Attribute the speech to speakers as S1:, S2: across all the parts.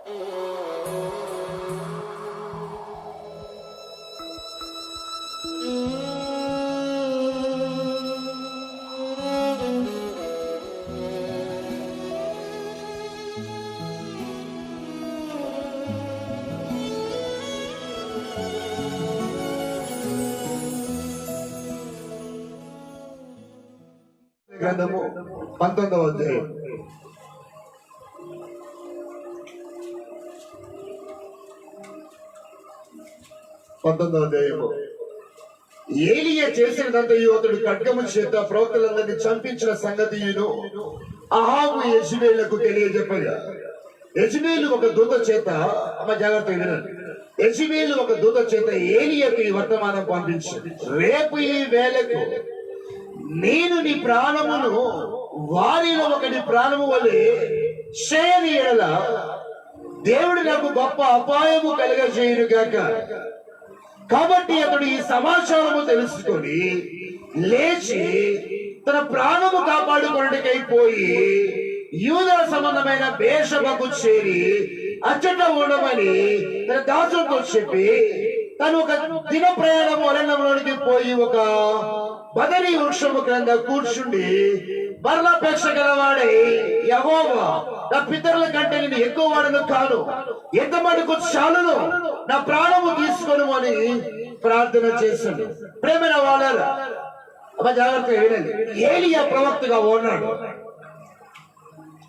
S1: గ్రంథము 19వ అధ్యాయం. ఏలియా చేసినదంతయు అతడు ఖడ్గము చేత ప్రవక్తలందరినీ చంపించిన సంగతియును అహాబు యెజెబెలుకు తెలియజెప్పగా, యెజెబెలు ఒక దూత చేత, జాగ్రత్తగా వినండి, యెజెబెలు ఒక దూత చేత ఏలియాకు ఈ వర్తమానం పంపించింది. రేపు ఈ వేళకు నేను నీ ప్రాణమును వారిలో ఒకటి ప్రాణము వలె చేయని ఎడల దేవుడు నాకు గొప్ప అపాయము కలుగజేయును గాక. కాబట్టి అతడు ఈ సమాచారము తెలుసుకొని లేచి తన ప్రాణము కాపాడుకొనటికైపోయి యూదా సంబంధమైన బేషబకు చేరి అచ్చట ఉండమని తన దాసులతో చెప్పి తను ఒక దిన ప్రయాణం అరణ్యంలోనికి పోయి ఒక బదరీ వృక్షము క్రింద కూర్చుండి మరణాపేక్ష గలవాడై, యెహోవా నా పితరుల కంటే నేను ఎక్కువ వాడను కాను, ఎంత మటుకు చాలును, నా ప్రాణము తీసుకొను అని ప్రార్థన చేశాడు. ప్రేమైన వాళ్ళారా, జాగ్రత్తగా వినండి. ఏలియా ప్రవక్తగా ఉన్నాడు.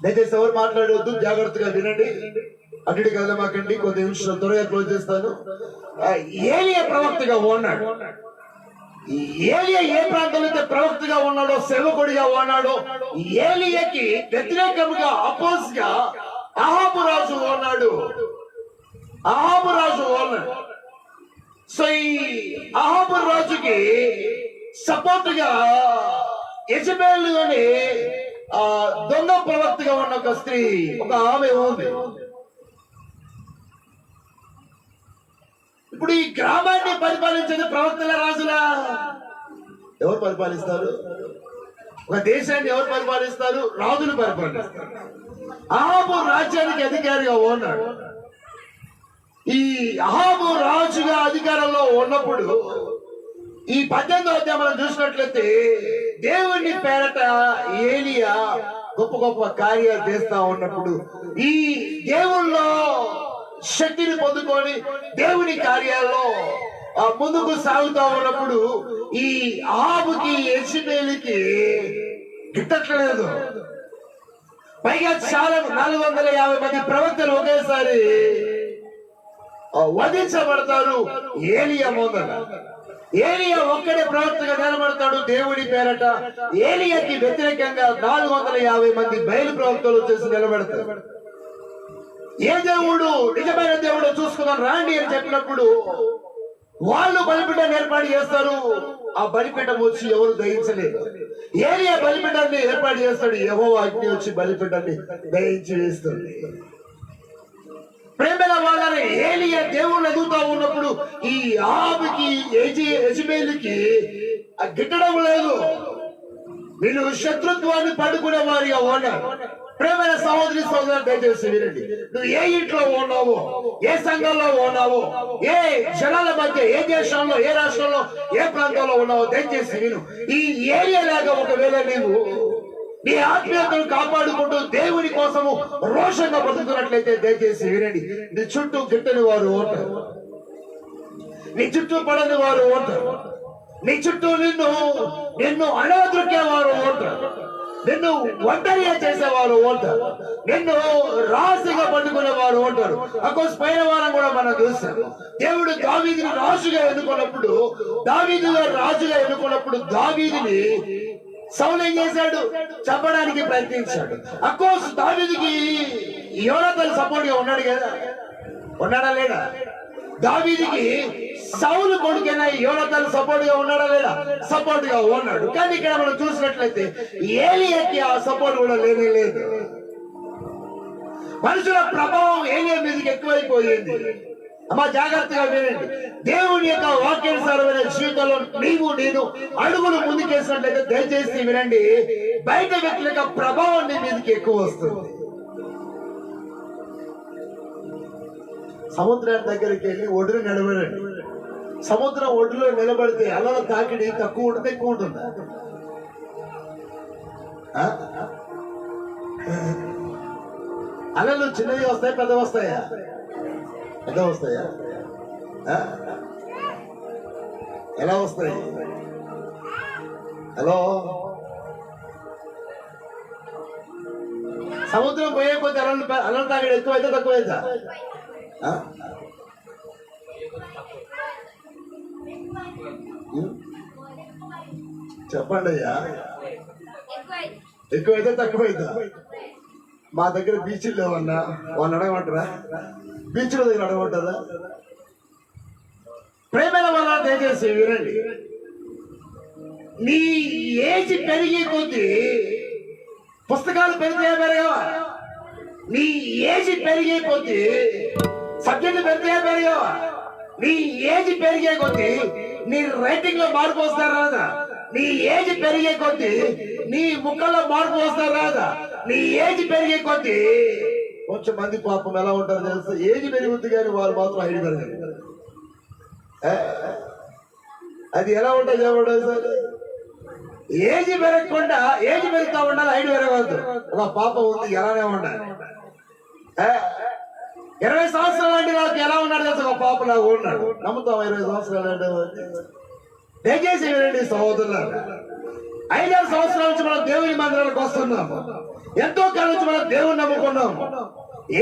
S1: దయచేసి ఎవరు మాట్లాడవద్దు, జాగ్రత్తగా వినండి. అటు కదలమాకండి, కొద్ది నిమిషాలు త్వరగా క్లోజ్ చేస్తాను. ఏలియా ప్రవక్తగా ఉన్నాడు. ఏలియా ఏ ప్రాంతంలో అయితే ప్రవక్తగా ఉన్నాడో, సేవకుడిగా ఉన్నాడో, ఏలియాకి వ్యతిరేకంగా అపోజ్ గా అహాబు రాజు ఉన్నాడు. సో ఈ అహాబు రాజుకి సపోర్ట్ గా యెజెబెలు అని దొంగ ప్రవక్తగా ఉన్న ఒక స్త్రీ, ఒక ఆమె ఉంది. ఇప్పుడు ఈ గ్రామాన్ని పరిపాలించేది ప్రవక్తల రాజులా? ఎవరు పరిపాలిస్తారు? ఒక దేశాన్ని ఎవరు పరిపాలిస్తారు? రాజులు పరిపాలిస్తారు. అహాబు రాజ్యానికి అధికారిగా ఉన్నాడు. ఈ అహాబు రాజుగా అధికారంలో ఉన్నప్పుడు ఈ 18వ అధ్యాయం మనం చూసినట్లయితే దేవుని పేరట ఏలియా గొప్ప గొప్ప కార్యాలు చేస్తా ఉన్నప్పుడు, ఈ దేవుళ్ళో శక్తిని పొందుకొని దేవుని కార్యాల్లో ముందుకు సాగుతా ఉన్నప్పుడు ఈ అహాబుకి యెజెబెలుకి గిట్టట్లేదు. పైగా చాలా 450 మంది ప్రవక్తలు ఒకేసారి వధించబడతారు ఏలియా ముందర. ఏలియా ఒక్కడే ప్రవక్తగా నిలబడతాడు దేవుడి పేరట. ఏలియాకి వ్యతిరేకంగా 450 మంది బయలు ప్రవక్తలు వచ్చేసి నిలబడతారు. ఏ దేవుడు నిజమైన దేవుడు చూసుకుందాం రాండి అని చెప్పినప్పుడు వాళ్ళు బలిపీఠాన్ని ఏర్పాటు చేస్తారు. ఆ బలిపీఠం వచ్చి ఎవరు దయించలేదు. ఏలియా బలిపీఠాన్ని ఏర్పాటు చేస్తాడు. యెహోవా అగ్ని వచ్చి బలిపీఠాన్ని దయించి వేస్తుంది. ప్రేమల వాళ్ళని ఏలియా దేవుళ్ళు ఎదుగుతా ఉన్నప్పుడు ఈ అహాబుకి యెజెబెలుకి గిట్టడం లేదు. వీళ్ళు శత్రుత్వాన్ని పడుకునే వారిగా ఉన్నారు. ప్రేమైన సహోదరి సోదరులు, దయచేసి వినండి. నువ్వు ఏ ఇంట్లో ఉన్నావో, ఏ సంఘంలో ఉన్నావో, ఏ జనాల మధ్య, ఏ దేశంలో, ఏ రాష్ట్రంలో, ఏ ప్రాంతంలో ఉన్నావో దయచేసి విను. ఈ ఏరియా లాగా ఒకవేళ నీవు నీ ఆత్మీయతను కాపాడుకుంటూ దేవుని కోసము రోషంగా బతుకుతున్నట్లయితే దయచేసి వినండి. నీ చుట్టూ గిట్టని వారు ఉంటారు, నీ చుట్టూ పడని వారు ఉంటారు, నీ చుట్టూ నిన్ను అణవదృకే వారు ఉంటారు, నిన్ను ఒంటరిగా చేసేవారు ఉంటారు, నిన్ను రాజుగా పట్టుకునే వారు ఉంటారు. అకోస్ పైన వారం కూడా మనం చూస్తాం. దేవుడు దావీదుని రాజుగా ఎన్నుకున్నప్పుడు, దావీదు గారు రాజుగా ఎన్నుకున్నప్పుడు దావీదుని సౌలు ఏం చేశాడు? చంపడానికి ప్రయత్నించాడు. అకోస్ దావీదుకి యోనాతాను సపోర్ట్ గా ఉన్నాడు కదా, ఉన్నాడా లేడా? దావీదుకి సౌలు కొడుకైనా యోనాతాను సపోర్ట్ గా ఉన్నాడా లేడా? సపోర్ట్ గా ఉన్నాడు. కానీ ఇక్కడ మనం చూసినట్లయితే ఏలియాకి ఆ సపోర్ట్ కూడా లేనే లేదు. మనుషుల ప్రభావం ఏలియా మీదకి ఎక్కువైపోయింది. అమ్మా జాగ్రత్తగా వినండి. దేవుని యొక్క వాక్యానుసారమైన జీవితంలో నీవు నేను అడుగులు ముందుకేసినట్లయితే దయచేసి వినండి, బయట వ్యక్తుల యొక్క ప్రభావం నీ మీదకి ఎక్కువ వస్తుంది. సముద్రాన్ని దగ్గరికి వెళ్ళి ఒడ్డున నిలబడండి. సముద్రం ఒడ్డులో నిలబడితే అలల తాకిడి తక్కువ ఉంటుంది ఎక్కువ ఉంటుందా? అలలు చిన్నవి వస్తాయి పెద్ద వస్తాయా? పెద్ద వస్తాయా? ఎలా వస్తాయి? హలో, సముద్రం పోయే కొద్ది అలలు తాకిడి ఎక్కువైతే తక్కువైతా? చెప్పండి అయ్యా, ఎక్కువైతే తక్కువైతా? మా దగ్గర బీచ్లు లేవన్నా, వాళ్ళు అడగమంటారా? బీచ్ల దగ్గర అడగమంటారా? ప్రేమైన వల్ల దయచేసి వినండి, నీ ఏజ్ పెరిగే కొద్దీ పుస్తకాలు పెరగవా? నీ ఏజ్ పెరిగే కొద్దీ సబ్జెక్టులు పెరగవా? నీ ఏజ్ పెరిగే కొద్దీ నీ రైటింగ్ లో మార్పు వస్తారా రాదా? నీ ఏజ్ పెరిగే కొద్దీ నీ ముక్కల్లో మార్పు వస్తారా రాదా? నీ ఏజ్ పెరిగే కొద్దీ కొంచెం మంది పాపం ఎలా ఉంటారో తెలుసు, ఏజ్ పెరుగుద్ది కానీ వాళ్ళు మాత్రం హైట్ పెరగదు. అది ఎలా ఉంటుంది చెప్పండి సార్? ఏజ్ పెరగకుండా, ఏజ్ పెరుగుతా ఉండాలి, హైట్ పెరగవద్దు. ఒక పాప ఉంది, ఎలానే ఉండాలి. 20 సంవత్సరాలు అంటే నాకు ఎలా ఉన్నాడు తెలుసు? ఒక పాప లాగా ఉన్నాడు. నమ్ముతాం 20 సంవత్సరాలు అంటే? దయచేసి వినండి సహోదరులారా, 5-6 సంవత్సరాల నుంచి మనం దేవుని మందిరాలకు వస్తున్నాము. ఎంతో కాలం నుంచి మనం దేవుని నమ్ముకున్నాము.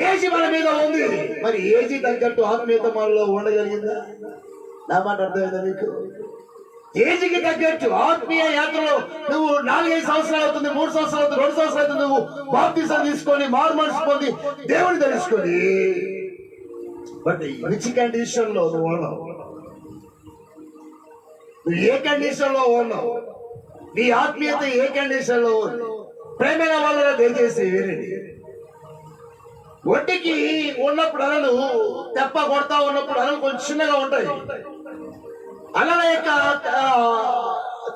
S1: ఏజీ మన మీద ఉంది, మరి ఏజీ తగ్గట్టు ఆత్మీయత మనలో ఉండగలిగిందా? నా మాట అర్థమైందా మీకు? ఏజీకి తగ్గట్టు ఆత్మీయ యాత్రలో నువ్వు 4-5 సంవత్సరాలు అవుతుంది, 3 సంవత్సరాలు అవుతుంది, 2 సంవత్సరాలు అవుతుంది, నువ్వు బాప్తిసం తీసుకొని మారు మనసు పొంది దేవుని తెలుసుకొని, బట్ విచ్ కండిషన్ లో నువ్వు ఉన్నావు? నువ్వు ఏ కండిషన్ లో ఉన్నావు? నీ ఆత్మీయత ఏ కండిషన్ లో ఉంది? ప్రేమైన వాళ్ళ దయచేసి వినండి, ఒంటికి ఉన్నప్పుడు అలలు తెప్ప కొడతా ఉన్నప్పుడు అలలు కొంచెం చిన్నగా ఉంటాయి. అలల యొక్క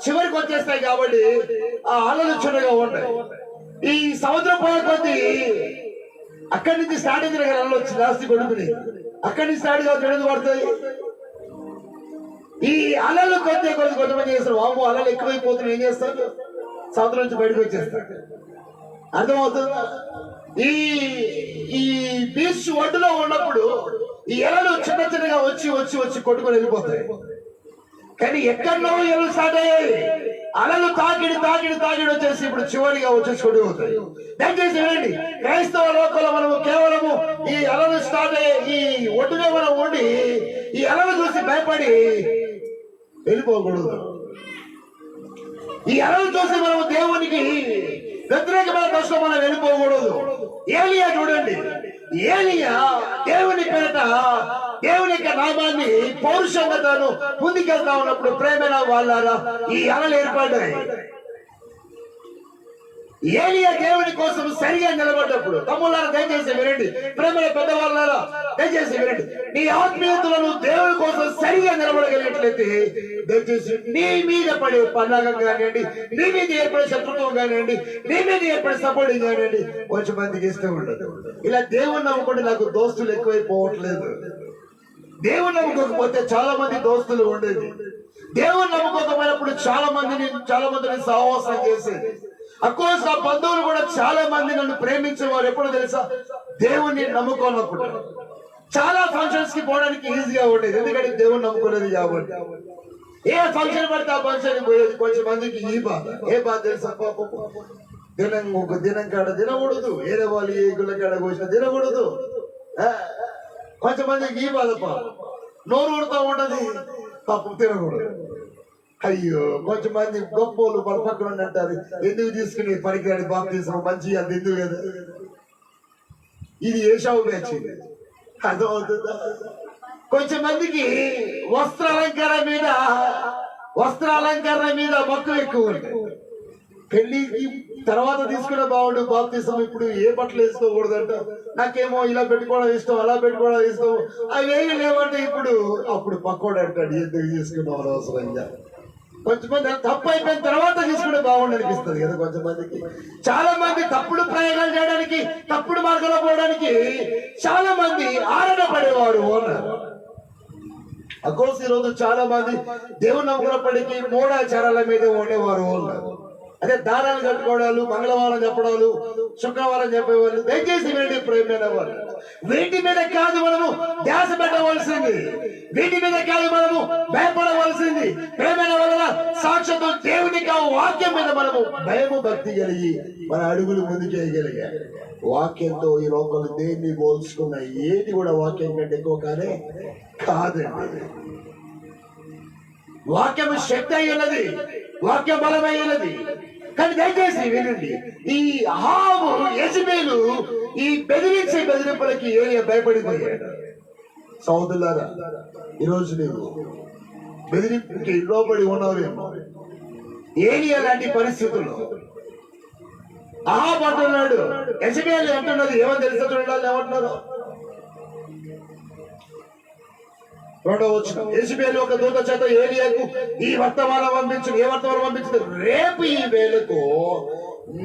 S1: చివరికి వచ్చేస్తాయి కాబట్టి ఆ అలలు చిన్నగా ఉంటాయి. ఈ సముద్రం పోయే కొద్ది అక్కడి నుంచి స్టార్ట్ అయిన అలలు వచ్చి జాస్తి కొడుకుని అక్కడి నుంచి స్టార్ట్ గా చెడు పడతాయి. ఈ అలలు కొంతమంది చేస్తారు, వాము అలలు ఎక్కువైపోతున్నాయి, ఏం చేస్తారు? సముద్రం నుంచి బయటకు వచ్చేస్తారు. అర్థమవుతుందా? ఈ ఈ బీచ్ ఒడ్డులో ఉన్నప్పుడు ఈ అలలు చిన్న చిన్నగా వచ్చి వచ్చి వచ్చి కొట్టుకొని వెళ్ళిపోతాయి. కానీ ఎక్కడో ఎల్లు స్టార్ట్ అయ్యాయి, అలలు తాకిడి తాకిడి తాకిడి వచ్చేసి ఇప్పుడు చివరిగా వచ్చేసి కొట్టుకుపోతాయి. దయచేసి వినండి, క్రైస్తవ లోకంలో మనము కేవలము ఈ అలలు స్టార్ట్ అయ్యే ఈ ఒడ్డునే మనం ఉండి ఈ అలలు చూసి భయపడి వెళ్ళిపోకూడదు. ఈ అలలు చూసి మనము దేవునికి వ్యతిరేకమైన దశలో మనం వెళ్ళిపోకూడదు. ఏలియా చూడండి, ఏలియా దేవుని పేరిట దేవుని యొక్క నామాన్ని పౌరుషంగా తాను ముందుకెళ్తా ఉన్నప్పుడు ప్రేమైన వాళ్ళారా ఈ అలలు ఏర్పడ్డాయి. ఏలియా దేవుని కోసం సరిగా నిలబడ్డప్పుడు, తమ్ముళ్ళారా దయచేసి వినండి, ప్రేమల పెద్దవాళ్ళారా దయచేసి వినండి, నీ ఆత్మీయతలను దేవుని కోసం సరిగా నిలబడగలిగినట్లయితే దయచేసి నీ మీద పడే పన్నాగం కానివ్వండి, నీ మీద ఏర్పడే శత్రుత్వం కానివ్వండి, నీ మీద ఏర్పడే సపోర్టింగ్ కానివ్వండి కొంచెం మందికి ఇష్టం ఉండదు. ఇలా దేవుని నమ్ముకుంటే నాకు దోస్తులు ఎక్కువైపోవట్లేదు. దేవుని నమ్ముకోకపోతే చాలా మంది దోస్తులు ఉండేది. దేవుని నమ్ముకోకపోయినప్పుడు చాలా మందిని సహవాసం చేసేది. అఫ్కోర్స్ నా బంధువులు కూడా చాలా మంది నన్ను ప్రేమించేవారు. ఎప్పుడు తెలుసా? దేవుణ్ణి నమ్ముకోనప్పుడు. చాలా ఫంక్షన్స్ కి పోవడానికి ఈజీగా ఉండేది, ఎందుకంటే దేవుణ్ణి నమ్ముకోలేదు కాబట్టి. ఏ ఫంక్షన్ పడితే ఆ ఫంక్షన్ పోయేది. కొంచెం మందికి ఈ బాధ, ఏ బాధ తెలుసా? దినం కాడ తినకూడదు, ఏదో వాళ్ళు ఏ గుళ్ళ కాడ కూర్చున్న తినకూడదు. కొంచెమందికి ఈ బాధ, నోరు కొడుతూ ఉంటది, పాపం తినకూడదు. అయ్యో, కొంచెమంది గొప్పలు మన పక్కన అంటారు, ఎందుకు తీసుకుని పనికిరాని బాప్తిసం మంచి అది ఎందుకు కదా. ఇది ఏషావు బ్యాచ్, అర్థమవుతుందా? కొంచెం మందికి వస్త్రాలంకరణ మీద మక్కువ ఎక్కువ ఉంటుంది. పెళ్లికి తర్వాత తీసుకునే బాగుండు బాప్తిసం, ఇప్పుడు ఏ బట్టలు వేసుకోకూడదంట. నాకేమో ఇలా పెట్టుకోవడం ఇష్టం, అలా పెట్టుకోవడం ఇష్టం, అవి ఏమి లేవంటే అప్పుడు పక్కోడు అంటాడు, ఎందుకు తీసుకున్నాం అనవసరంగా. కొంచెమంది తప్పు అయిపోయిన తర్వాత తీసుకుంటే బాగుండు అనిపిస్తుంది కదా కొంచెమందికి. చాలా మంది తప్పుడు ప్రయోగాలు చేయడానికి, తప్పుడు మార్గంలో పోవడానికి చాలా మంది ఆరణ పడేవారు అకోసి రోజు చాలా మంది దేవుని నమ్ముకున్నప్పటికీ మూఢాచారాల మీద ఉండేవారు ఉన్నారు. అదే దారాలు కట్టుకోవడాలు, మంగళవారం చెప్పడాలు, శుక్రవారం చెప్పేవాళ్ళు. దయచేసి వీటి ప్రేమైన వాళ్ళు వీటి మీద కాదు మనము ధ్యాస పెట్టవలసింది, వీటి మీద కాదు మనము భయపడవలసింది. ప్రేమైన వలన సాక్షాత్తు దేవునికి ఆ వాక్యం మీద మనము భయము భక్తి కలిగి మన అడుగులు ముందుకేయగలిగారు. వాక్యంతో ఈ లోకంలో దేన్ని పోల్చుకున్న ఏది కూడా వాక్యం కంటే ఎక్కువ కానే కాదండి. వాక్యం శక్తి అయ్యున్నది, వాక్యం బలమైనది. కానీ దయచేసి వినండి, ఈ అహాబు యెజెబెలు ఈ బెదిరించే బెదిరింపులకి ఏలియా భయపడిపోయాడు. సోదరులారా, ఈరోజు నీవు బెదిరింపుకి లోబడి ఉన్నవేమో. ఏలియా లాంటి పరిస్థితుల్లో అహాబు అంటున్నాడు, యెజెబెలు అంటున్నది ఏమని తెలుసా? చూడాలి ఏమంటున్నారు. రెండవ వచనం, యెజెబెలు ఒక దూత చేత ఏలియాకు ఈ వర్తమానం పంపించింది. ఏ వర్తమానం పంపించింది? రేపు ఈ వేళకు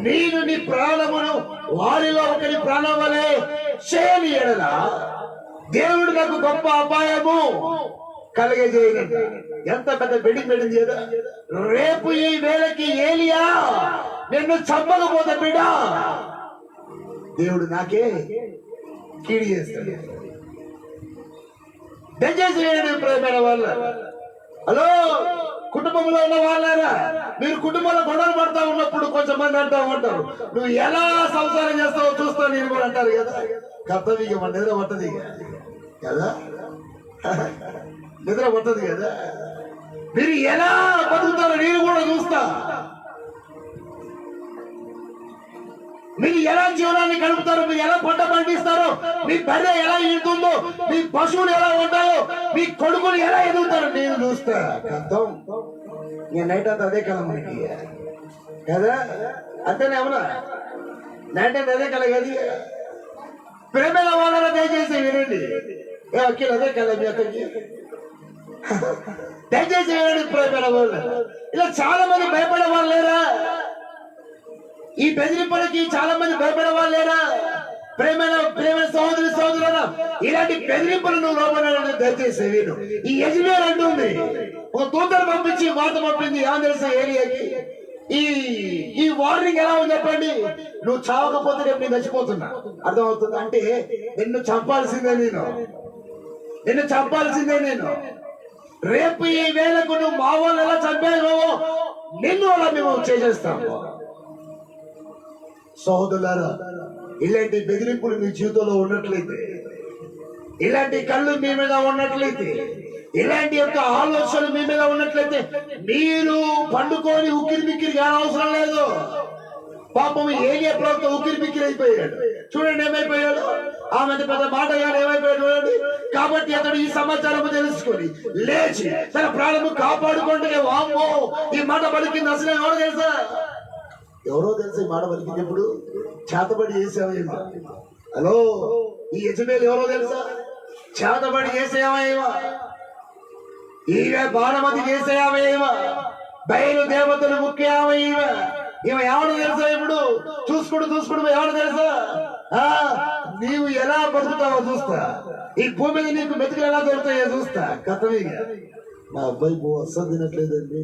S1: నేను నీ ప్రాణమును వారిలో ఒకరి ప్రాణం వలె చేయని ఎడల దేవుడు నాకు గొప్ప అపాయము కలిగజేయనంట. ఎంత పెద్ద బెడింగ్ పెట్టింది కదా. రేపు ఈ వేళకి ఏలియా నిన్ను చంపకపోతే బిడ్డ దేవుడు నాకే కీడి చేస్తాడు. దయచేసి ప్రేమైన వాళ్ళ, హలో కుటుంబంలో ఉన్న వాళ్ళారా, మీరు కుటుంబంలో గొడవలు పడతా ఉన్నప్పుడు కొంచెం మంది అంటా ఉంటారు, నువ్వు ఎలా సంసారం చేస్తావో చూస్తావు నేను కూడా అంటారు కదా. కర్తవ్యం మన నిద్ర పట్టది కదా, నిద్ర పట్టదు కదా. మీరు ఎలా బతుకుతారో నేను కూడా చూస్తా. మీరు ఎలా జీవనాన్ని గడుపుతారో, మీరు ఎలా పంట పండిస్తారో, మీ బర్రె ఎలా ఈడుతుందో, మీ పశువులు ఎలా ఉంటాయో, మీ కొడుకులు ఎలా ఎదుగుతారో నేను చూస్తా. అర్థం నేను నైట్ అంతా అదే కల మనకి కదా, అంతేనే అవునా? నైట్ అంతా అదే కల కదా. ప్రేమల వాళ్ళ దయచేసి వినండి. అక్కలు అదే కల మీ అక్కడికి దయచేసి వినండి. ప్రేమల వాళ్ళు ఇలా చాలా మంది భయపడే వాళ్ళు లేరా? ఈ బెదిరింపులకి చాలా మంది భయపడే వాళ్ళు లేరా? ప్రేమ సహోదరి సహోదరుల, ఇలాంటి బెదిరింపులు నువ్వు లోపల దయచేసి విను. ఈ యెజెబెలు అంటుంది, ఒక దూతను పంపించి వాత పంపింది ఆంధ్రదేశ ఏరియాకి. ఈ వార్నింగ్ ఎలా ఉంది చెప్పండి? నువ్వు చావకపోతే రేపు నేను చచ్చిపోతున్నా. అర్థమవుతుంది అంటే నిన్ను చంపాల్సిందే నిన్ను చంపాల్సిందే నేను. రేపు ఈ వేళకు నువ్వు మా వాళ్ళు ఎలా చంపావో నిన్ను అలా మేము చేసేస్తాము. సహోదరులారా, ఇలాంటి బెదిరింపులు మీ జీవితంలో ఉన్నట్లయితే, ఇలాంటి కళ్ళు మీ మీద ఉన్నట్లయితే, ఇలాంటి యొక్క ఆలోచనలు మీ మీద ఉన్నట్లయితే మీరు పండుకొని ఉక్కిరి బిక్కిరి కానవసరం లేదు. పాపం ఏలియా ప్రవక్త ఉక్కిరి బిక్కిరి అయిపోయాడు. చూడండి ఏమైపోయాడు. ఆమె పెద్ద మాట కానీ ఏమైపోయాడు చూడండి. కాబట్టి అతడు ఈ సమాచారం తెలుసుకొని లేచి తన ప్రాణము కాపాడుకుంటే, వామ్మో ఈ మాట పలికింది అసలు ఎవరో తెలుసా? ఎవరో తెలుసా ఈ మాట పలికింది? ఇప్పుడు చేతబడి చేసామేమో. హలో, ఈ యెజెబెలు ఎవరో తెలుసా? చేతబడి చేసేమేమో, ఈమె బాణమతి చేసేమేమో, బయలు దేవతలు ముఖ్యమేమో. ఈమె ఎవడో తెలుసా? ఇప్పుడు చూసుకుంటూ ఎవడో తెలుసా? నీవు ఎలా బతుకుతావో చూస్తా, ఈ భూమి మీద నీకు మెతుకులు ఎలా దొరుకుతాయో చూస్తా. కథమేగా. మా అబ్బాయి అస్సలు తినట్లేదండి,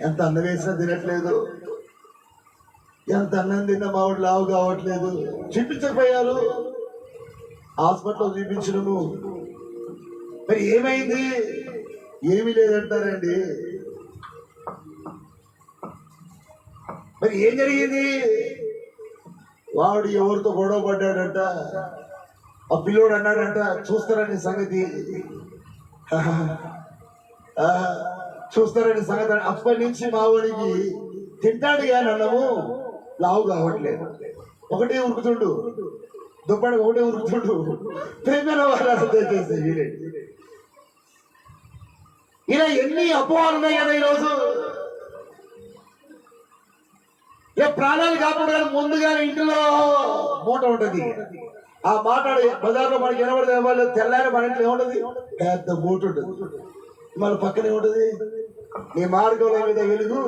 S1: ఎంత అన్నం వేసినా తినట్లేదు, ఎంత అన్నం తిన్నా మా వాడు లావు కావట్లేదు. చూపించకపోయారు, హాస్పిటల్లో చూపించడము. మరి ఏమైంది? ఏమీ లేదంటారండి. మరి ఏం జరిగింది? వాడు ఎవరితో గొడవ పడ్డాడంట. ఆ పిల్లోడు అన్నాడంట, చూస్తారని సంగతి చూస్తారని సంగతి. అప్పటి నుంచి మా వాడికి తింటాడు కానీ అన్నము లావు కావట్లేదు. ఒకటే ఉరుకుతుండు, దుప్పటి ఒకటే ఉరుకుతుండు. ప్రేమలో వాళ్ళేసి ఇలా ఎన్ని అపోహాలు ఉన్నాయి కదా ఈరోజు. ఇక ప్రాణాలు కాపాడాలి ముందుగా ఇంట్లో మూట ఉంటది. ఆ మాట్లాడే బజార్లో మనకి వినబడితే వాళ్ళు తెల్లారి మన ఇంట్లో ఏముంటది? పెద్ద మూట ఉంటుంది. మళ్ళీ పక్కనే ఉంటది నీ మార్గంలో మీద వెలుగు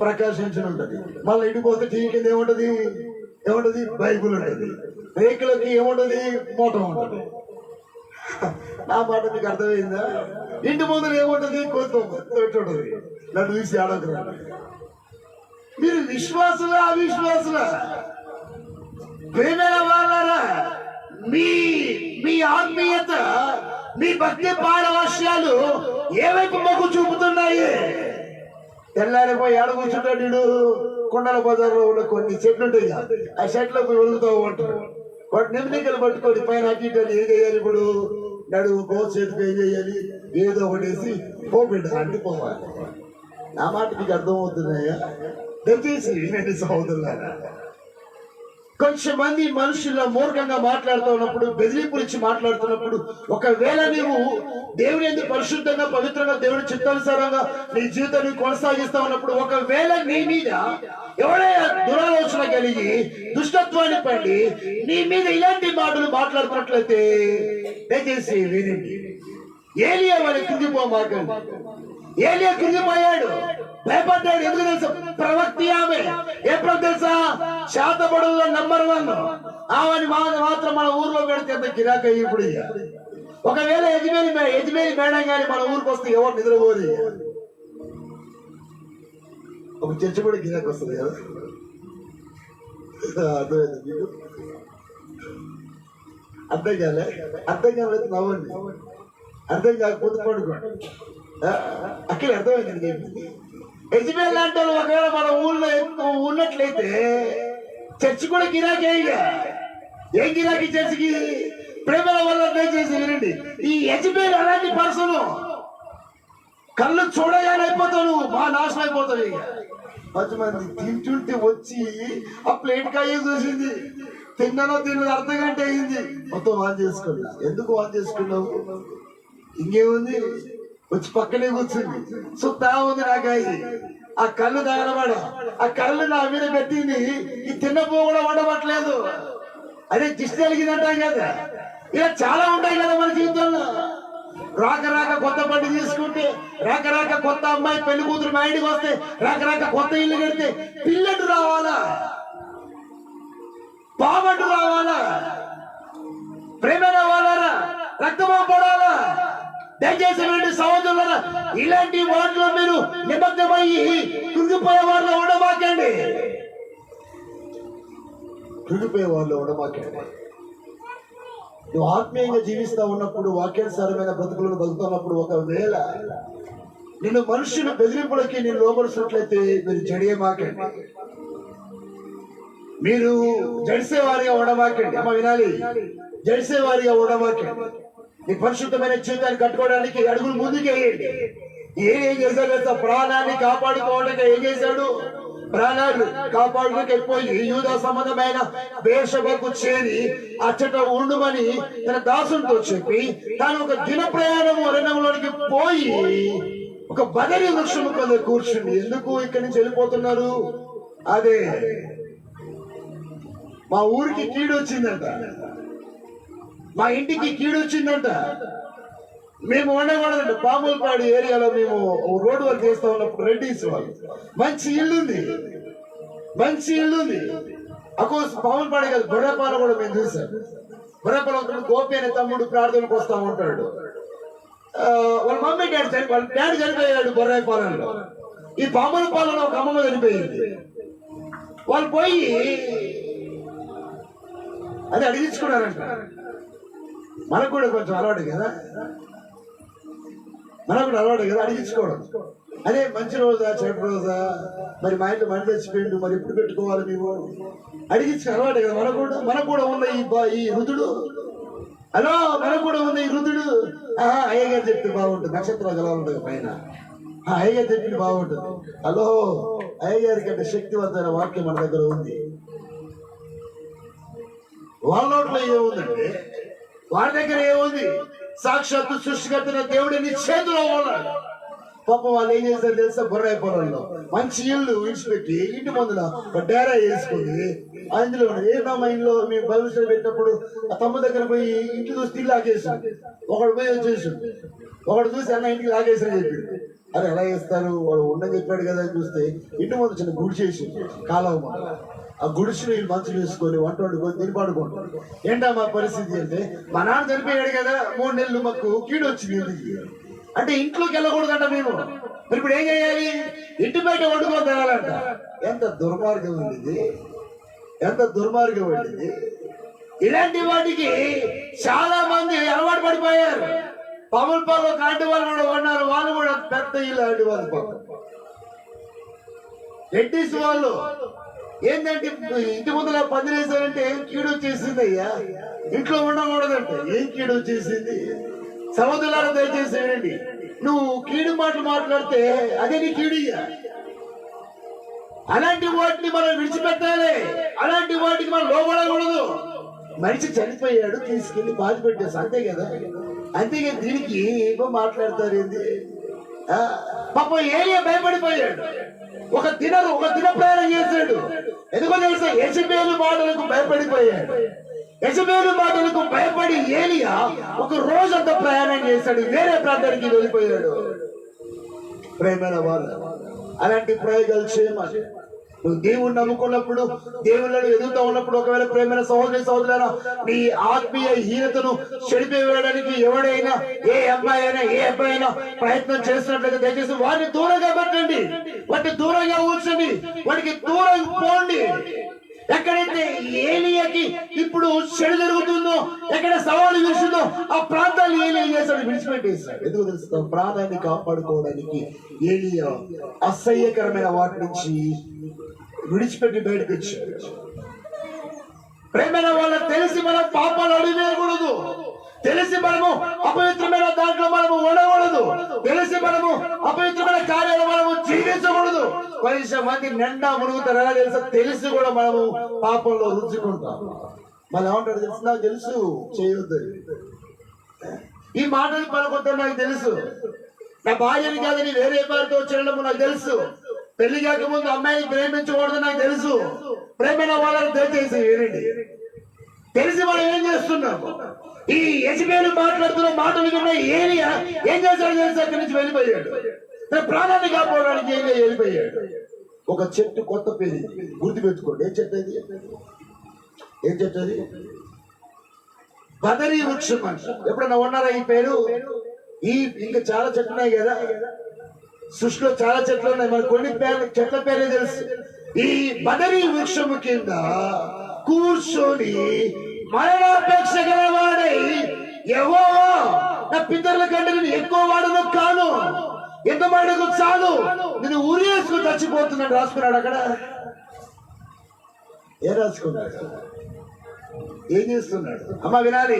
S1: ప్రకాశించి ఉంటది. మళ్ళీ ఇంటికి పోతే టీవీ కింద ఏముంటది? బైబుల్ ఉంటది. రేకులకి ఏముంటది? మూట ఉంటది. నా మాట మీకు అర్థమైందా? ఇంటి ముందు ఏముంటది? కోరుతుంది నన్ను చూసి ఆడకురా. మీరు విశ్వాసులా అవిశ్వాసులా? ప్రేమైన వాళ్ళారా, మీ మీ ఆత్మీయత, మీ భక్తి పారవశ్యాలు ఏ వైపు మొగ్గు చూపుతున్నాయి? తెల్లారిపోయి ఆడ కూర్చుంటాడు వీడు. కొండల బజార్లో ఉన్న కొన్ని చెట్లు ఉంటాయి, ఆ చెట్లకు వెలుగుతూ ఉంటారు. వాటి నెమ్మదికలు పట్టుకొని పైన అడ్డీటని ఏం చేయాలి? ఇప్పుడు నడువు చేతికి ఏం చేయాలి? ఏదో ఒకటేసి పోబిడ్డ అంటిపోవాలి. నా మాట మీకు అర్థమవుతున్నాయా? దయచేసి వినండి సహోదరులారా. కొంచెం మంది మనుషుల మూర్ఖంగా మాట్లాడుతూ ఉన్నప్పుడు, బెదిరింపులు ఇచ్చి మాట్లాడుతున్నప్పుడు, ఒకవేళ నీవు దేవుని ఎందుకు పరిశుద్ధంగా పవిత్రంగా దేవుని చిత్తానుసారంగా నీ జీవితాన్ని కొనసాగిస్తా ఉన్నప్పుడు, ఒకవేళ నీ మీద ఎవరైనా దురాలోచన కలిగి దుష్టత్వాన్ని పండి నీ మీద ఇలాంటి మాటలు మాట్లాడుతున్నట్లయితే దయచేసి వినండి. ఏలియా వారి కృంగిపోమాకండి. ఏలియా కృంగిపోయాడు, భయపడ్డాడు. ఎందుకు తెలుసా? ప్రవక్తి ఆమె. ఏ ప్రవక్త తెలుసా? శాతపడుల్లో నంబర్ 1. ఆమెని మాత్రం మన ఊర్లో పెడితే ఎంత గిరాక. ఇప్పుడు ఒకవేళ యజమేలి మేడం కానీ మన ఊరికి వస్తే ఎవరు నిద్రపోదు. ఒక చర్చ కూడా గిరాక వస్తుంది కదా. అర్థమైంది మీకు? అర్థం కాలేదు నవ్వండి, అర్థం కాకపోతే పడుకోండి. అక్కడ అర్థమైంది. యజమేల్ లాంటి వాళ్ళు ఒకవేళ మన ఊళ్ళో ఉన్నట్లయితే చర్చి కూడా గిరాకే. ఏం గిరాకీ చర్చికి? ప్రేమల వల్ల దయచేసి వినండి. ఈ యజమేల్ అలాంటి పర్సన్. కళ్ళు చూడగానే అయిపోతావు, బాగా నాశనం అయిపోతావు. ఇక కొంతమంది తింటుంటే వచ్చి ఆ ప్లేట్ కాయ చూసింది, తిన్నానో తిన్నది అర్ధ గంట అయింది, మొత్తం ఆన్ చేసుకున్నా. ఎందుకు ఆన్ చేసుకున్నావు? ఇంకేముంది, వచ్చి పక్కనే కూర్చుంది, సుత్తా ఉంది నాకాయి. ఆ కళ్ళు తగలబడ, ఆ కళ్ళు నా మీద పెట్టింది. ఈ తిన్నపో కూడా ఉండబట్టలేదు. అదే దిష్టి కలిగిందంటాం కదా. ఇలా చాలా ఉంటాయి కదా మన జీవితంలో. రాక కొత్త బండి తీసుకుంటే, రాక కొత్త అమ్మాయి పెళ్లి కూతురు మా ఇంటికి వస్తే, రాక కొత్త ఇల్లు కడితే పిల్లడు రావాలా, పావడు రావాలా, ప్రేమ రావాలా, రక్తమా పడాలా? దయచేసి వెళ్ళి సహోదరులారా, ఇలాంటి వాటిలో మీరు నిమగ్నమయ్యి కృంగిపోయే వాళ్ళు ఉండమాకండి. కృంగిపోయే వాళ్ళు ఉండమాకండి. నువ్వు ఆత్మీయంగా జీవిస్తా ఉన్నప్పుడు, వాక్యానుసారమైన బ్రతుకులను బతుకుతున్నప్పుడు, ఒకవేళ నిన్ను మనుషులు బెదిరింపులకి నేను లోపరుస్తున్నట్లయితే మీరు జడియమాకండి. మీరు జడిసేవారిగా ఉండమాకండి. అమ్మ వినాలి, జడిసేవారిగా ఉండమాకండి. నీ పరిశుద్ధమైన జీవితాన్ని కట్టుకోవడానికి అడుగులు ముందుకేయండి. ఏం చేశాడు? ప్రాణాన్ని కాపాడుకోవడానికి ఏం చేశాడు? ప్రాణాలు కాపాడుకోకి వెళ్ళిపోయి యూదా సంబంధమైన వేషకు చేరి అచ్చట ఉండుమని తన దాసులతో చెప్పి, తాను ఒక దిన ప్రయాణం అరణ్యంలోనికి పోయి ఒక బదరి వృక్షము కింద కూర్చుండి. ఎందుకు ఇక్కడి నుంచి వెళ్ళిపోతున్నారు? అదే మా ఊరికి కీడు వచ్చిందంట, మా ఇంటికి కీడు వచ్చిందంట. మేము ఉండకూడదంట. పాములపాడు ఏరియాలో మేము రోడ్డు వర్క్ చేస్తా ఉన్నప్పుడు రెడ్డిస్ వాళ్ళు మంచి ఇల్లుంది. అకోస్ పాములపాడు కాదు, బొర్రపాల కూడా మేము చూసాం. బొర్రపాల గోపి అనే తమ్ముడు ప్రార్థనకు వస్తా ఉంటాడు. వాళ్ళ మమ్మీ వాళ్ళ డాడీ చనిపోయాడు బొర్రాయిపాలెంలో. ఈ పాములపాలలో ఒక అమ్మమ్మ చనిపోయింది. వాళ్ళు పోయి అది అడిగించుకున్నారంట. మనకు కూడా కొంచెం అలవాటు కదా, అడిగించుకోవడం. అదే మంచి రోజా చెడ్డ రోజా, మరి మా ఇంట్లో మంచి చచ్చిపోయిండు, మరి ఎప్పుడు పెట్టుకోవాలి మేము అడిగించుకుని అలవాటు కదా. మనకు కూడా ఉన్న ఈ రుదుడు. హలో, మనకు కూడా ఉన్న ఈ రుదుడు. అయ్యగారు చెప్తే బాగుంటుంది, నక్షత్రాలు ఎలా ఉంటుంది పైన. అయ్యగారు చెప్పింది బాగుంటుంది. హలో, అయ్యగారి కంటే శక్తివంతమైన వాక్యం మన దగ్గర ఉంది. వాళ్ళ నోట్లో ఏముందంటే, వారి దగ్గర ఏముంది? సాక్షాత్తు సృష్టికర్తన దేవుడి నీ చేతిలో ఉన్నాడు. పాపం వాళ్ళు ఏం చేశారు తెలుసా? బొర్రాయిపాలెంలో మంచి ఇల్లు విడిచిపెట్టి ఇంటి ముందున ఒక డేరా వేసుకుని అందులో మా ఇంట్లో మేము భవిష్యత్తు పెట్టినప్పుడు ఆ తమ్ముడు దగ్గర పోయి ఇంటి చూసి ఇల్లు లాగేసాం. ఒకడు పోయి వచ్చేసి ఒకడు చూసి అన్న ఇంటికి లాగేసారని చెప్పి, అరే ఎలా వేస్తారు వాడు ఉండని చెప్పాడు కదా అని చూస్తే ఇంటి ముందు చిన్న గుడి చేసి కాలువ ఆ గుడిసెలు వీళ్ళు మంచం వేసుకొని వంట వండుకొని తిని పడుకుంటారు. ఏంటా మా పరిస్థితి అంటే, మా నాన్న చనిపోయాడు కదా 3 నెలలు మాకు కీడు వచ్చింది ఇంటికి అంటే ఇంట్లోకి వెళ్ళకూడదంట మేము. మరి ఇప్పుడు ఏం చేయాలి? ఇంటి బయట వండుకొని తినాలంట. ఎంత దుర్మార్గం ఉంది, ఎంత దుర్మార్గం ఉంది. ఇలాంటి వాటికి చాలా మంది అలవాటు పడిపోయారు. పవన్పాల్లో కాంటి వాళ్ళు కూడా ఉన్నారు, వాళ్ళు కూడా పెద్ద ఇలాంటి వాళ్ళు పాపం. రెడ్డిస్ వాళ్ళు ఏంటంటే ఇంటి ముందుల పందిరేశారంటే ఏం కీడు వచ్చేసింది అయ్యా, ఇంట్లో ఉండకూడదంటే ఏం కీడు వచ్చేసింది. సముద్రాలను దయచేసి వినండి, నువ్వు కీడు మాటలు మాట్లాడితే అదే నీ కీడియ్యా. అలాంటి వాటిని మనం విడిచిపెట్టాలి, అలాంటి వాటికి మనం లోపడకూడదు. మనిషి చనిపోయాడు, తీసుకెళ్లి బాధ పెట్టేసి అంతే కదా. అంతేగా దీనికి ఏమో మాట్లాడతారు ఏంది. పాపం ఏలియా భయపడిపోయాడు. ఒక దిన ప్రయాణం చేశాడు. ఎందుకో తెలుసా? యెజబెలు మాటలకు భయపడిపోయాడు. యెజబెలు మాటలకు భయపడి ఏలియా ఒక రోజంతా ప్రయాణం చేశాడు, వేరే ప్రాంతానికి వెళ్ళిపోయాడు. ప్రేమైన వాళ్ళు అలాంటి ప్రయోగాలు చేయమని. నువ్వు దేవుణ్ణి నమ్ముకున్నప్పుడు, దేవుళ్ళను ఎదుగుతూ ఉన్నప్పుడు, ఒకవేళ ప్రేమైన సహోదరులారా నీ ఆత్మీయ హీనతను చెడిపివేయడానికి ఎవడైనా, ఏ అమ్మాయి అయినా ఏ అబ్బాయి అయినా ప్రయత్నం చేస్తున్నట్లయితే దయచేసి వారిని దూరంగా పెట్టండి, వాటిని దూరంగా ఉంచండి, వాటికి దూరం పోండి. ఎక్కడైతే ఏలియాకి ఇప్పుడు చెడు జరుగుతుందో, ఎక్కడ సవాలు విసుందో ఆ ప్రాంతాన్ని ఏలియా చేశాడు, విడిచిపెట్టేశాడు. ఎందుకు తెలుసు? ప్రాణాన్ని కాపాడుకోవడానికి ఏలియా అసహ్యకరమైన వాటి నుంచి విడిచిపెట్టి బయటకు వచ్చాడు. ప్రేమైన వాళ్ళకి తెలిసి మనం పాపాలు అడిగకూడదు, తెలిసి మనము అపవిత్రమైన దాంట్లో మనము ఉండకూడదు, తెలిసి మనము అపవిత్రమైన కార్యాలు మనము జీవించకూడదు. కొంచెం మంది నిండా మునుగుతారు, ఎలా తెలుసా? తెలిసి కూడా మనము పాపంలో రుచుకుంటాం. మళ్ళీ ఏమంటాడు తెలుసు? నాకు తెలుసు చేయొద్దు, ఈ మాటలు పలుకొద్దు, నాకు తెలుసు, నా భార్యని కాదని వేరే వారితో చేయడము నాకు తెలుసు, పెళ్లి కాకముందు అమ్మాయిని ప్రేమించకూడదు నాకు తెలుసు. ప్రేమైన వాళ్ళని దయచేసి వినండి, తెలిసి మనం ఏం చేస్తున్నాము? ఈ యెజబెలు మాట్లాడుతున్న మాటలు విన్న ఏలియా ఏం చేశాడు తెలుసు? అక్కడి నుంచి వెళ్ళిపోయాడు. తన ప్రాణాన్ని కాపాడడానికి ఏలియా వెళ్ళిపోయాడు. ఒక చెట్టు కొత్త పేరు గుర్తుపెట్టుకోండి. ఏం చెట్టు అది? ఏం చెట్టు అది? బదరీ వృక్షం అంట. ఎప్పుడన్నా ఉన్నారా ఈ పేరు? ఈ ఇంకా చాలా చెట్లు ఉన్నాయి కదా, సృష్టిలో చాలా చెట్లు ఉన్నాయి, మరి కొన్ని చెట్ల పేరే తెలుసు. ఈ బదరీ వృక్షము కింద కూర్చొని మరణాపేక్ష గలవాడై, యెహోవా నా పితరుల కంటే నేను ఎక్కువ వాడను కాను, ఎంత వాడకు చాలు, నేను ఊరేసుకుని చచ్చిపోతున్నాడు రాసుకున్నాడు. అక్కడ ఏం రాసుకున్నాడు? ఏం చేస్తున్నాడు? అమ్మ వినాలి,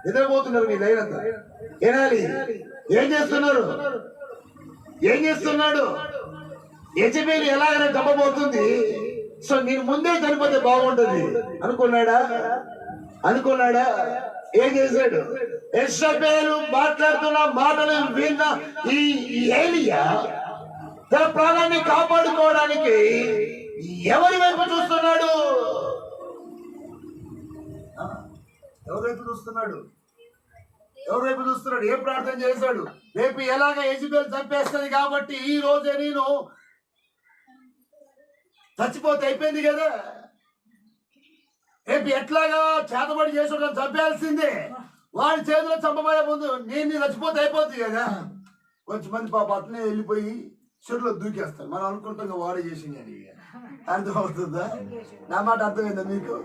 S1: నిద్రపోతున్నారు మీ లైనంతా వినాలి. ఏం చేస్తున్నారు? ఏం చేస్తున్నాడు? యెజబెలు ఎలాగైనా చంపబోతుంది, సో నేను ముందే చనిపోతే బాగుంటది అనుకున్నాడా? ఏం చేశాడు? యెజబెలు మాట్లాడుతున్న మాటలు విన్న ఈ ఏలియా తన ప్రాణాన్ని కాపాడుకోవడానికి ఎవరి వైపు చూస్తున్నాడు? ఎవరి వైపు చూస్తున్నాడు? ఏం ప్రార్థన చేశాడు? రేపు ఎలాగ యెజబెలు చంపేస్తుంది కాబట్టి ఈ రోజే నేను చచ్చిపోతే అయిపోయింది కదా, రేపు ఎట్లాగా చేతబడి చేసి చంపేయాల్సిందే, వాడి చేతిలో చంపబోయే ముందు నేను చచ్చిపోతే అయిపోతుంది కదా. కొంచెం మంది పాప అట్లనే వెళ్ళిపోయి చెరువులో దూకేస్తారు, మనం అనుకుంటాం వాడే చేసింది అని. అర్థమవుతుందా? నా మాట అర్థమైందా మీకు?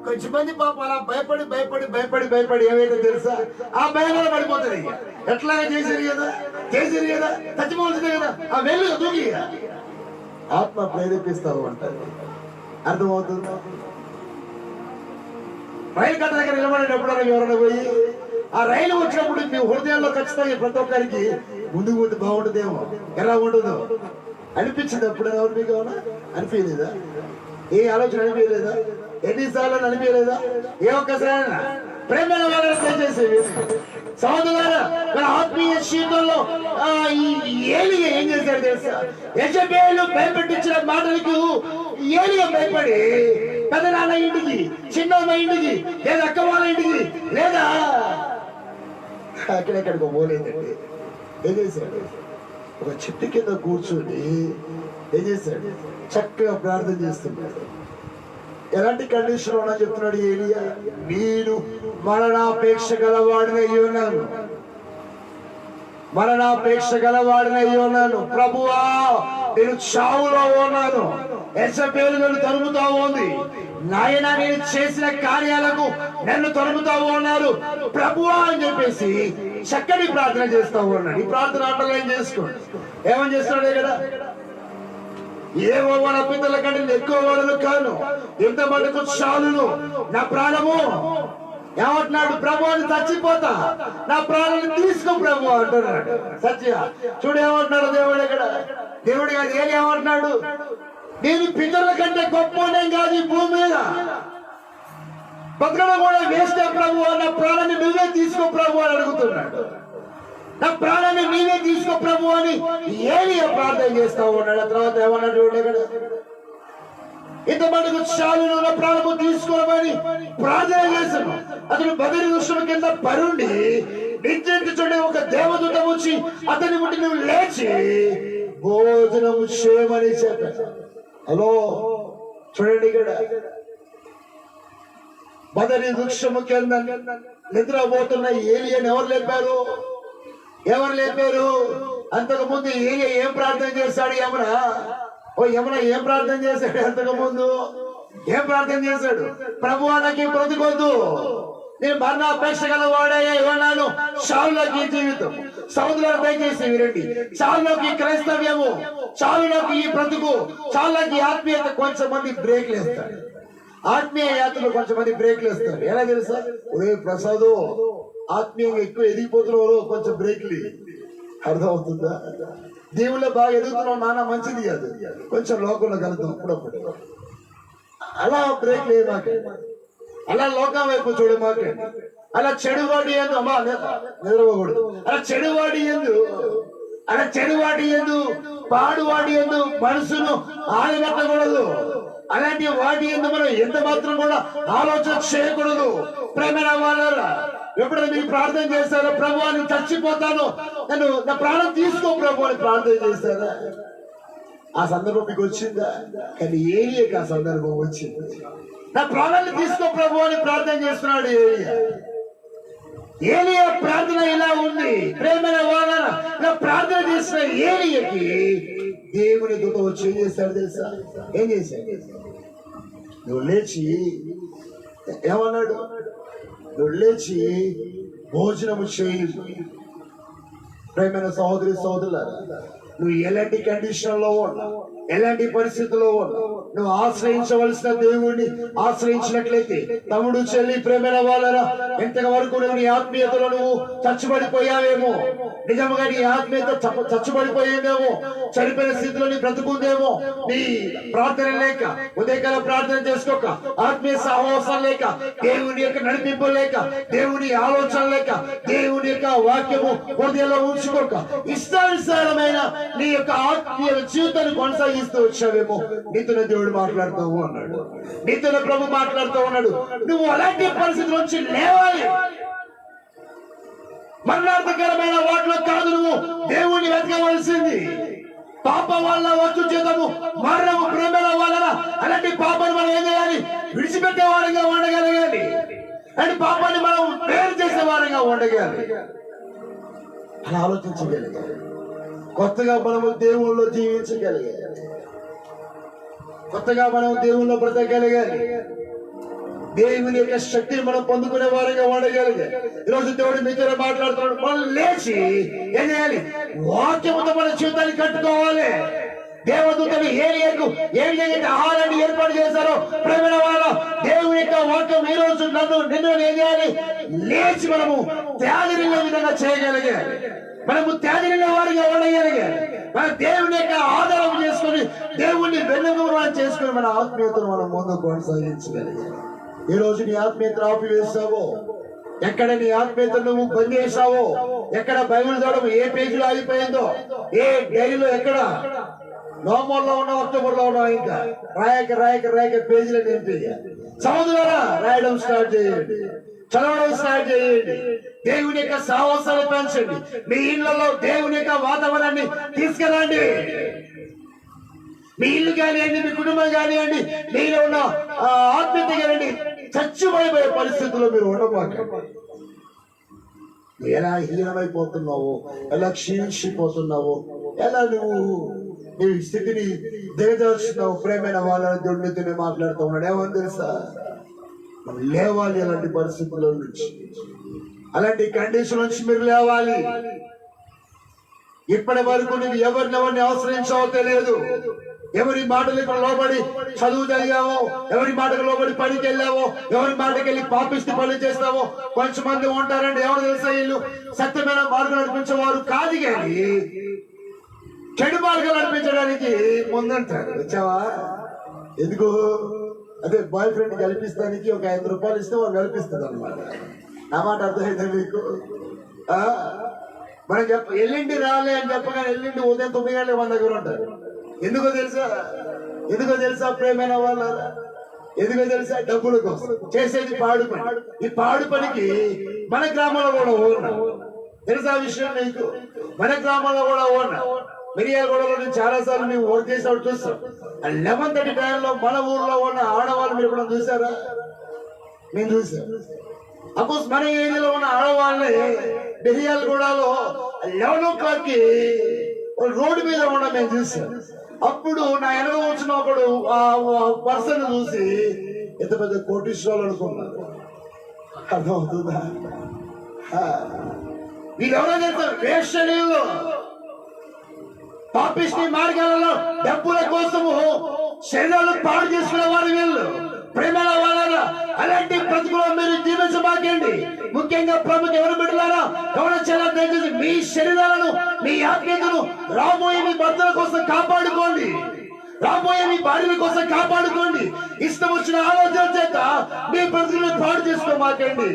S1: కొంచెం మంది పాప అలా భయపడి ఏమైతే తెలుసా, ఆ భయంలో పడిపోతుంది. ఎట్లాగా చేశారు కదా చచ్చిపోవాల్సిందే కదా, ఆ వెళ్ళు దూకి ఆత్మ ప్రేరేపిస్తావు అంటారు. అర్థమవుతుందా? రైలు కట్ట దగ్గర నిలబడేటప్పుడు ఎవరైనా పోయి ఆ రైలు వచ్చినప్పుడు మీ హృదయంలో ఖచ్చితంగా ప్రతి ఒక్కరికి ముందు బాగుంటుందేమో, ఎలా ఉండదు అనిపించింది. అప్పుడు ఎవరు మీకు ఏమన్నా అనిపించలేదా? ఏ ఆలోచన అనిపించలేదా? ఎన్నిసార్లు అనిపించలేదా? ఏ ఒక్కసారైనా? ప్రేమ చేసేవి సహోదరులారా, మన ఆత్మీయ జీవితంలో ఏలియా ఏం చేశాడు తెలుసా? యెజబెలు భయపెట్టించిన మాటలకు ఏలియా భయపడి పెద్ద నాన్న ఇంటికి, చిన్నమ్మ ఇంటికి, లేదా అక్క వాళ్ళ ఇంటికి, లేదా అక్కడెక్కడికో పోలేదండి. ఏం చేశాడు? ఒక చెట్టు కింద కూర్చొని ఏం చేశాడు? చక్కగా ప్రార్థన చేస్తున్నాడు. ఎలాంటి కండిషన్ ఉన్నా చెప్తున్నాడు ఏలియా, నేను మరణాపేక్ష గలవాడినై ఉన్నాను, మరణాపేక్ష గలవాడినై ఉన్నాను. ప్రభువా, నేను చావులో ఉన్నాను, యెజబెలు నన్ను తరుముతా ఉంది, నాయన నేను చేసిన కార్యాలకు నన్ను తరుముతా ఉన్నారు ప్రభువా అని చెప్పేసి చక్కని ప్రార్థన చేస్తా ఉన్నాడు. ఈ ప్రార్థన అండర్లైన్ చేసుకోండి. ఏమని చేస్తున్నాడు ఇక్కడ? ఏవో మన పిల్లల కంటే ఎక్కువ వాళ్ళను కాను, ఇంత మటుకు చాలును, నా ప్రాణము ఏమంటున్నాడు? ప్రభు అని చచ్చిపోతా, నా ప్రాణాన్ని తీసుకో ప్రభు అంటున్నాడు. సత్య చూడు ఏమంటున్నాడు దేవుడు ఇక్కడ. దేవుడు కాదు, ఏమంటున్నాడు? నేను పిల్లల కంటే గొప్పనేం కాదు, ఈ భూమి మీద బతకడం కూడా వేస్తే ప్రభు, నా ప్రాణాన్ని నువ్వే తీసుకో ప్రభు అని అడుగుతున్నాడు. నా ప్రాణాన్ని నీవే తీసుకో ప్రభు అని ఏలియా ప్రార్థన చేస్తా ఉన్నాడు. ఆ తర్వాత ఏమన్నాడు ఇక్కడ? ఇంత మటుకు చాలు, నా ప్రాణము తీసుకోమని ప్రార్థన చేశాను. అతను బదరి వృక్షం కింద పరుండి నిద్రించుచుండే ఒక దేవదూత వచ్చి అతని ముట్టి నువ్వు లేచి భోజనము చేయమని చెప్పాడు. హలో చూడండి ఇక్కడ, బదరి వృక్షము కింద నిద్రపోతున్న ఏలియాని ఎవరు లేపారు? ఎవరు లేపారు? అంతకు ముందు ఏలియా ఏం ప్రార్థన చేశాడు? యమున, ఓ యమున ఏం ప్రార్థన చేశాడు? అంతకు ముందు ఏం ప్రార్థన చేశాడు? ప్రభు నాకు బ్రతుకొద్దు, నేను మరణాపేక్ష గల వాడయ్యా ఉన్నాను, చాలులోకి జీవితం, సముద్రాలు దయచేసి వినండి, చాలులోకి క్రైస్తవ్యము, చాలులోకి ఈ బ్రతుకు, చాలులోకి ఆత్మీయత. కొంచెం మంది బ్రేక్లు వేస్తారు, ఆత్మీయ యాత్రలు కొంచెం మంది బ్రేక్లు వేస్తారు. ఎలా తెలుసా? ఒరే ప్రసాదు, ఆత్మీయంగా ఎక్కువ ఎదిగిపోతున్నారు, కొంచెం బ్రేక్లు. అర్థమవుతుందా? దేవుళ్ళ బాగా ఎదుగుతున్నావు నాన్న, మంచిది కాదు, కొంచెం లోకంలో కలుద్దాం అప్పుడప్పుడు. అలా బ్రేక్ లేదు మాకే, అలా లోకం వైపు చూడు మాకే, అలా చెడువాడి ఎందు అమ్మా నిద్రపోకూడదు, అలా చెడువాడి ఎందు, అలా చెడువాడి ఎందు, పాడువాడి ఎందు మనసును ఆడగట్టకూడదు. అలాంటి వాటి ఎందు మనం ఎంత మాత్రం కూడా ఆలోచన చేయకూడదు. ప్రేమైన వాళ్ళ ఎప్పుడైనా మీరు ప్రార్థన చేస్తారో, ప్రభు అని చచ్చిపోతాను, నన్ను నా ప్రాణం తీసుకో ప్రభు అని ప్రార్థన చేస్తారా? ఆ సందర్భం మీకు వచ్చిందా? కానీ ఏలియాకి ఆ సందర్భం వచ్చింది. నా ప్రాణాన్ని తీసుకో ప్రభు అని ప్రార్థన చేస్తున్నాడు ఏలియా. ఏలియా ప్రార్థన ఇలా ఉంది. ప్రేమైన వాళ్ళ నా ప్రార్థన చేసిన ఏలియాకి దేవుని దూత వచ్చి ఏం చేస్తాడు తెలుసా? ఏం చేశాడు? నువ్వు లేచి ఏమన్నాడు? నువ్వు లేచి భోజనము చేయి. ప్రేమైన సహోదరి సహోదరులారా, నువ్వు ఎలాంటి కండిషన్ లో ఉన్నా, ఎలాంటి పరిస్థితుల్లో ఉన్నా, నువ్వు ఆశ్రయించవలసిన దేవుడిని ఆశ్రయించినట్లయితే, తమ్ముడు చెల్లి ప్రేమైన వాళ్ళరా, ఎంతవరకు నువ్వు నీ ఆత్మీయతలో నువ్వు చచ్చుబడిపోయావేమో, నిజంగా నీ ఆత్మీయత చచ్చుబడిపోయేదేమో, చనిపోయిన స్థితిలో నీ బ్రతుకుందేమో, నీ ప్రార్థన లేక, ఉదయకాల ప్రార్థన చేసుకోక, ఆత్మీయ సహవాసం లేక, దేవుని యొక్క నడిపింపు లేక, దేవుని ఆలోచన లేక, దేవుని యొక్క వాక్యము హృదయంలో ఉంచుకోక, ఇష్టానుసారమైన నీ యొక్క ఆత్మీయ జీవితాన్ని కొనసాగిస్తూ వచ్చావేమో, నీతో దేవుడు మాట్లాడుతావు అన్నాడు, నీతో ప్రభు మాట్లాడుతూ ఉన్నాడు. నువ్వు అలాంటి పరిస్థితి నుంచి లేవాలి. మరణార్థకరమైన వాటిలో కాదు నువ్వు దేవుణ్ణి వెతకవలసింది. పాప వల్ల వచ్చు చేతము మరణము, ప్రేమల వలన అలాంటి పాపాన్ని మనం ఏం చేయాలి? విడిచిపెట్టే వారంగా ఉండగలగాలి. అంటే పాపాన్ని మనం పేరు చేసే వారంగా ఉండగలి. అలా ఆలోచించగలిగాలి. కొత్తగా మనము దేవుళ్ళలో జీవించగలిగాలి. కొత్తగా మనం దేవుళ్ళలో బ్రతకగలిగాలి. దేవుని యొక్క శక్తిని మనం పొందుకునే వారిగా ఉండగలిగాలి. ఈరోజు దేవుడు మీతో మాట్లాడుతున్నాడు. మనం లేచి ఏం చేయాలి? వాక్యముతో మన జీవితాన్ని కట్టుకోవాలి. దేవదూతలు ఏలియాకు ఏం చేయాలి? ఆహారాన్ని ఏర్పాటు చేశారో, ప్రేమైన వాళ్ళ దేవుని యొక్క వాక్యం ఈ రోజు నిన్ను ఏం చేయాలి? లేచి మనము త్యాగరిల్ల విధంగా చేయగలిగాలి. మనము త్యాగరిల్ల వారిగా ఉండగలిగాలి. మన దేవుని యొక్క ఆధారం చేసుకుని, దేవుణ్ణి వెన్నుమూరం చేసుకుని మన ఆత్మీయతను మనం ముందు కొనసాగించగలిగాలి. ఈ రోజు నీ ఆత్మీయత ఆపివేస్తావో, ఎక్కడ నీ ఆత్మీయత నువ్వు బంద్ చేసావో, ఎక్కడ బైబిల్ చదవడం ఏ పేజీలో ఆగిపోయిందో, ఏ డైరీలో, ఎక్కడ నవంబర్ లో ఉన్నావు, అక్టోబర్ లో ఉన్నావు, ఇంకా రాయక పేజీలో నింపి సముద్రారా రాయడం స్టార్ట్ చేయండి, చదవడం స్టార్ట్ చేయండి. దేవుని యొక్క సాహసాలు పెంచండి. మీ ఇళ్లలో దేవుని యొక్క వాతావరణాన్ని తీసుకురండి. మీ ఇల్లు కానివ్వండి, మీ కుటుంబం కానివ్వండి, మీలో ఉన్న ఆత్మీయత కానివ్వండి, చచ్చిపోయిపోయే పరిస్థితుల్లో మీరు ఉండబోకండి. ఎలా హీనమైపోతున్నావు, ఎలా క్షీణించిపోతున్నావు, ఎలా నువ్వు నీ స్థితిని దిగజార్చున్నావు. ప్రేమైన వాళ్ళని దొండుతూనే మాట్లాడుతూ ఉన్నాడు. ఏమని తెలుసా? లేవాలి అలాంటి పరిస్థితుల్లో నుంచి, అలాంటి కండిషన్ నుంచి మీరు లేవాలి. ఇప్పటి వరకు నువ్వు ఎవరినెవరిని ఆశ్రయించావో తెలియదు. ఎవరి మాటలకు లోబడి చదువు చదివావో, ఎవరి మాటకు లోబడి పనికి వెళ్ళావో, ఎవరి మాటకి వెళ్ళి పాపిస్తే పనులు చేస్తావో. కొంచెమంది ఉంటారండి, ఎవరు తెలుసా, వీళ్ళు సత్యమైన మార్గం నడిపించేవారు కాదు, కానీ చెడు మార్గాలు నడిపించడానికి ముందంటారు. వచ్చావా? ఎందుకు? అదే బాయ్ ఫ్రెండ్ కల్పిస్తానికి ఒక 5 రూపాయలు ఇస్తే వాళ్ళు కల్పిస్తుంది అనమాట. నా మాట అర్థమైందా మీకు? మనం ఎల్లుండి రాలే అని చెప్పగానే ఎల్లుండి ఉదయం 9 గంటలకు మన దగ్గర ఉంటారు. ఎందుకో తెలుసా ప్రేమైన వాళ్ళ? ఎందుకో తెలుసా? డబ్బుల కోసం చేసేది పాడు పని. ఈ పాడు పనికి మన గ్రామంలో కూడా ఓన తెలుసా విషయం నీకు? మన గ్రామంలో కూడా ఓన మిర్యాలగూడలో నేను చాలా సార్లు మేము వర్క్ చేసినప్పుడు చూస్తాం. 11:30 టైంలో మన ఊర్లో ఉన్న ఆడవాళ్ళు మీరు కూడా చూసారా? నేను చూసాను. అపోజ్ మన ఏరియాలో ఉన్న ఆడవాళ్ళని మిర్యాలగూడలో 11 o'clock రోడ్డు మీద ఉన్న మేము చూసాం. అప్పుడు నా వెనక వచ్చిన ఒకడు ఆ పర్సన్ చూసి ఎంత పెద్ద కోటీశ్వరులు అనుకున్నారు. అర్థమవుతుందా? వీళ్ళు ఎవరో చేస్తారు, వేషణీయులు, పాపిష్టి మార్గాలలో డబ్బుల కోసము శరీరాలు పాడు చేసుకునే వారు వీళ్ళు. ప్రేమల వాళ్ళ అలాంటి బ్రతుకులో మీరు జీవించబాకండి. ముఖ్యంగా ప్రముఖ ఎవరు బిడ్డలారా గమనించాలా? దయచేసి మీ శరీరాలను, మీ ఆత్మీయతను రాబోయే మీ భర్తల కోసం కాపాడుకోండి. రాబోయే మీ భార్యల కోసం కాపాడుకోండి. ఇష్టం వచ్చిన ఆలోచన చేత మీ బ్రతుకులను పాడు చేసుకోమాకండి.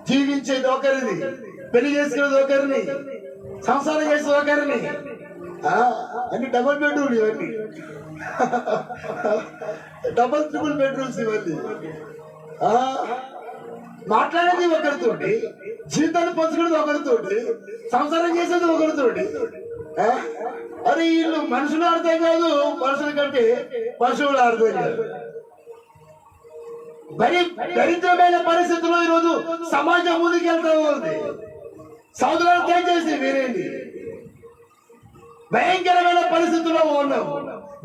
S1: జీవించేది ఒకరిని, పెళ్లి చేసుకునేది ఒకరిని, సంసారం చేసేది ఒకరిని. అన్ని డబుల్ బెడ్రూమ్, ఇవన్నీ డబుల్ ట్రిపుల్ బెడ్రూమ్స్, ఇవన్నీ మాట్లాడేది ఒకరితోటి, జీవితాన్ని పంచుకునేది ఒకరితోటి, సంసారం చేసేది ఒకరితోటి. అరే వీళ్ళు మనుషులు అర్థం కాదు, మనుషుల కంటే పశువులు అర్థం కాదు. మరి దరిద్రమైన పరిస్థితుల్లో ఈరోజు సమాజం ముందుకెళ్తా ఉంది. సౌదరులను దయచేసి వినండి, భయంకరమైన పరిస్థితుల్లో ఉన్నాం.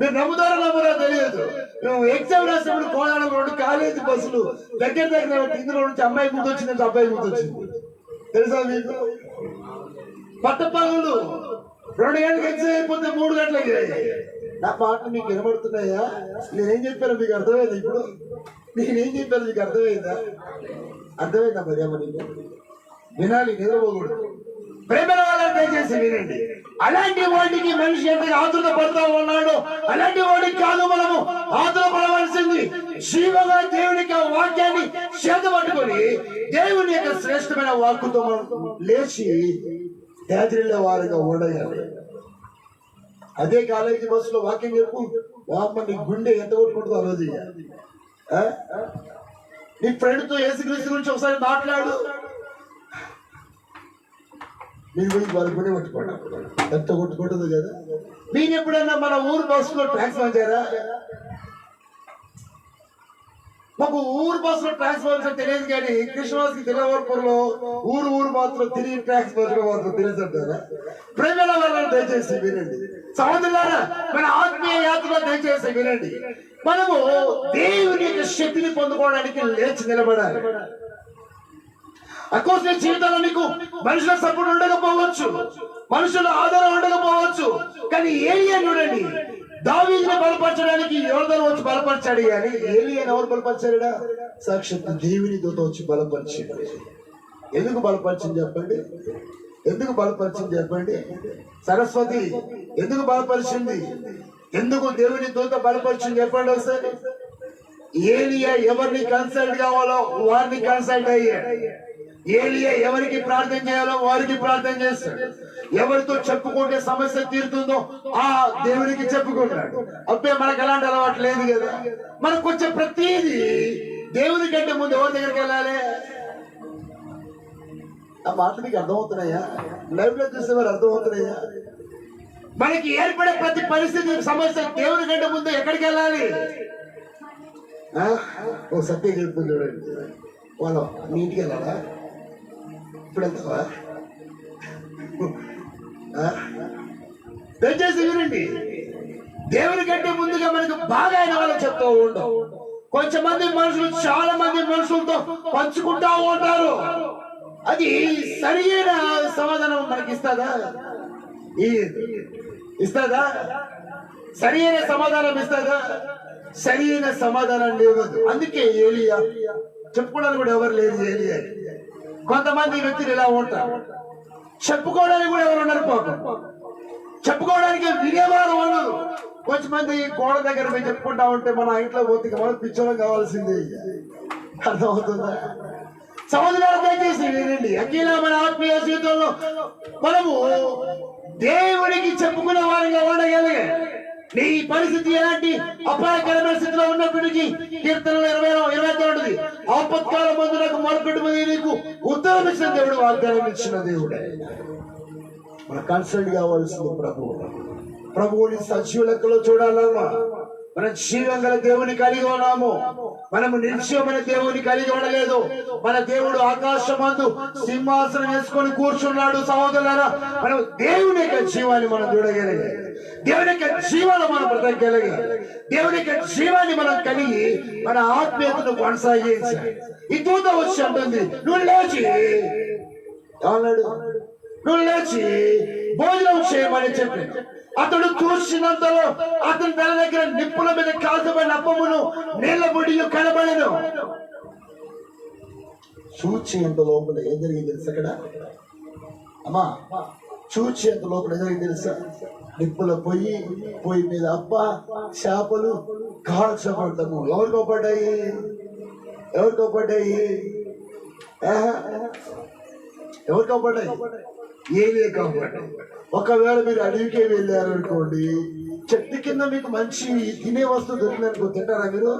S1: మీరు నమ్ముతారో నమ్మరో తెలియదు. మేము ఎగ్జామ్ రాసినప్పుడు కోలాడ కాలేజీ బస్సులు దగ్గర ఇందులో నుంచి అమ్మాయి గుర్తొచ్చిందంటే అబ్బాయి గుర్తొచ్చింది. తెలుసా మీకు? పట్టపగలు 2 గంటలకు ఎగ్జామ్ అయిపోతే 3 గంటలకి. నా పాటలు మీకు వినబడుతున్నాయా? నేనేం చెప్పాను మీకు అర్థమైందా? ఇప్పుడు నేనేం చెప్పాను మీకు అర్థమైందా? అర్థమైందా? మరి ఏమని వినాలి, నిద్రపోకూడదు. ప్రేమల వాళ్ళని దయచేసి వినండి. అలాంటి వాటికి మనిషి ఎంతగా ఆతురత పడుతూ ఉన్నాడు, అలాంటి వాడికి కాదు మనము ఆతుర పడవలసింది. జీవగా దేవునికి ఆ వాక్యాన్ని చేత పట్టుకొని దేవుని యొక్క శ్రేష్టమైన వాక్కుతో మనం లేచి తేజరిల్లే వారిగా ఉండగలి. అదే కాలేజీ బస్సులో వాక్యం చెప్పు, నీ గుండె ఎంత కొట్టుకుంటుందో ఆ రోజు. నీ ఫ్రెండ్తో యేసుక్రీస్తు గురించి ఒకసారి మాట్లాడు, మీరు పోయి వారి గుండె కొట్టుకోండి, ఎంత కొట్టుకుంటుంది కదా. మీరు ఎప్పుడైనా మన ఊరు బస్సులో ట్రాన్స్ఫర్ చేయారా? మాకు ఊరు బస్సులో ట్రాన్స్ఫర్ తెలియదు, కానీ క్రిస్మస్ కి తిలవర్పూర్లో ఊరు మాత్రం తిరిగి ట్రాన్స్ఫర్ మాత్రం తెలియదు అంటారా? ప్రేమల వాళ్ళని దయచేసి వినండి. సహోదరులారా, మన ఆత్మీయ యాత్రలో దయచేసి వినండి. మనము దేవుని యొక్క శక్తిని పొందుకోవడానికి లేచి నిలబడాలి. అకోసే జీవితంలో నీకు మనుషుల సపోర్ట్ ఉండకపోవచ్చు, మనుషుల ఆధారం ఉండకపోవచ్చు, కానీ ఏలియా చూడండి, దావీదుని బలపరచడానికి యోర్దాను వచ్చి బలపరిచాడు. కానీ ఏలియాని ఎవరు బలపరిచాడా? సాక్షాత్ దేవుని దూత వచ్చి బలపరిచాడు. ఎందుకు బలపరిచింది చెప్పండి? ఎందుకు బలపరిచింది చెప్పండి? సరస్వతి ఎందుకు బలపరిచింది? ఎందుకు దేవుని దూత బలపరిచింది చెప్పండి ఒకసారి. ఏలియా ఎవరిని కన్సల్ట్ కావాలో వారిని కన్సల్ట్ అయ్యాడు. ఏలియా ఎవరికి ప్రార్థన చేయాలో వారికి ప్రార్థన చేస్తాడు. ఎవరితో చెప్పుకుంటే సమస్య తీరుతుందో ఆ దేవునికి చెప్పుకున్నాడు. అబ్బే మనకు అలాంటి అలవాటు లేదు కదా. మనకు వచ్చే ప్రతిదీ దేవుని కంటే ముందు ఎవరి దగ్గరికి వెళ్ళాలి? ఆ మాటలు మీకు అర్థమవుతున్నాయా? లైవ్ లో చూస్తే మరి అర్థమవుతున్నాయా? మనకి ఏర్పడే ప్రతి పరిస్థితి సమస్య దేవుని కంటే ముందు ఎక్కడికి వెళ్ళాలి? ఓ సత్యం చెప్తుంది చూడండి, వాళ్ళు మీ ఇంటికి వెళ్ళాలా? ఇప్పుడు వెళ్తావా? దయచేసి వినండి, దేవుని కంటే ముందుగా మనకు బాగా అయిన వాళ్ళు చెప్తూ ఉండవు. కొంచెమంది మనుషులు చాలా మంది మనుషులతో పంచుకుంటా ఉంటారు. అది సరైన సమాధానం మనకి ఇస్తుందా? ఇస్తుందా? సరైన సమాధానం ఇస్తుందా? సరైన సమాధానం లేదు. అందుకే ఏలియా చెప్పుకోవడానికి కూడా ఎవరు లేదు. ఏలియా కొంతమంది వ్యక్తులు ఇలా ఉంటారు, చెప్పుకోవడానికి కూడా ఎవరు ఉన్నారు పాపం, చెప్పుకోవడానికి వినేవారు వాళ్ళు. కొంచెమంది గోడ దగ్గర పోయి చెప్పుకుంటా ఉంటే మన ఇంట్లో పోతే మనం పిచ్చోళం కావాల్సిందే. అర్థమవుతుందా? సమాధానం దయచేసి వినండి. అఖిల మన ఆత్మీయ జీవితంలో మనము దేవుడికి చెప్పుకునే వారిగా ఉండగలిగే నీ పరిస్థితి ఎలాంటి అపాయకరమైన స్థితిలో ఉన్నప్పటికీ కీర్తనలు 20 ఆపత్కాల మందు నాకు మొరపెట్టు నీకు ఉత్తరం ఇచ్చిన దేవుడు, వాగ్దానం ఇచ్చిన దేవుడే. మన కన్సల్ట్ కావాల్సింది ప్రభువుని సజీవ లెక్కలో చూడాలమ్మా. మన జీవం గల దేవుని కలిగి ఉన్నాము, మనము నిశ్చయమైన దేవుని కలిగి ఉండలేదు. మన దేవుడు ఆకాశమందు సింహాసనం వేసుకొని కూర్చున్నాడు. సహోదరులారా, మనం దేవుని యొక్క జీవాన్ని మనం చూడగలిగే, దేవుని యొక్క జీవాన్ని మనం బ్రతకగలిగే, దేవుని యొక్క జీవాన్ని మనం కలిగి మన ఆత్మీయతను కొనసాగించాలి. ఈ దూత వచ్చి అంటుంది, నువ్వు లేచి అన్నాడు, నువ్వు లేచి భోజనం చేయమని చెప్పి. అతడు చూసినంతలో అతని తల దగ్గర నిప్పుల మీద కాల్చబడిన అప్పమును నీళ్ల బుడియు కనబడను. చూచేంత లోపల ఏం జరిగింది తెలుసా? అక్కడ అమ్మా చూచేంత లోపల ఏం జరిగింది తెలుసా? నిప్పుల పొయ్యి మీద అప్ప, చేపలు కాల్చబడ్డము. ఎవరికో పడ్డాయి? ఎవరికో పడ్డాయి? ఎవరికో పడ్డాయి? ఏలే కాబట్టి. ఒకవేళ మీరు అడవికే వెళ్ళారు అనుకోండి, చెట్టు కింద మీకు మంచి తినే వస్తువు దొరికిందనుకో, తింటారా మీరు?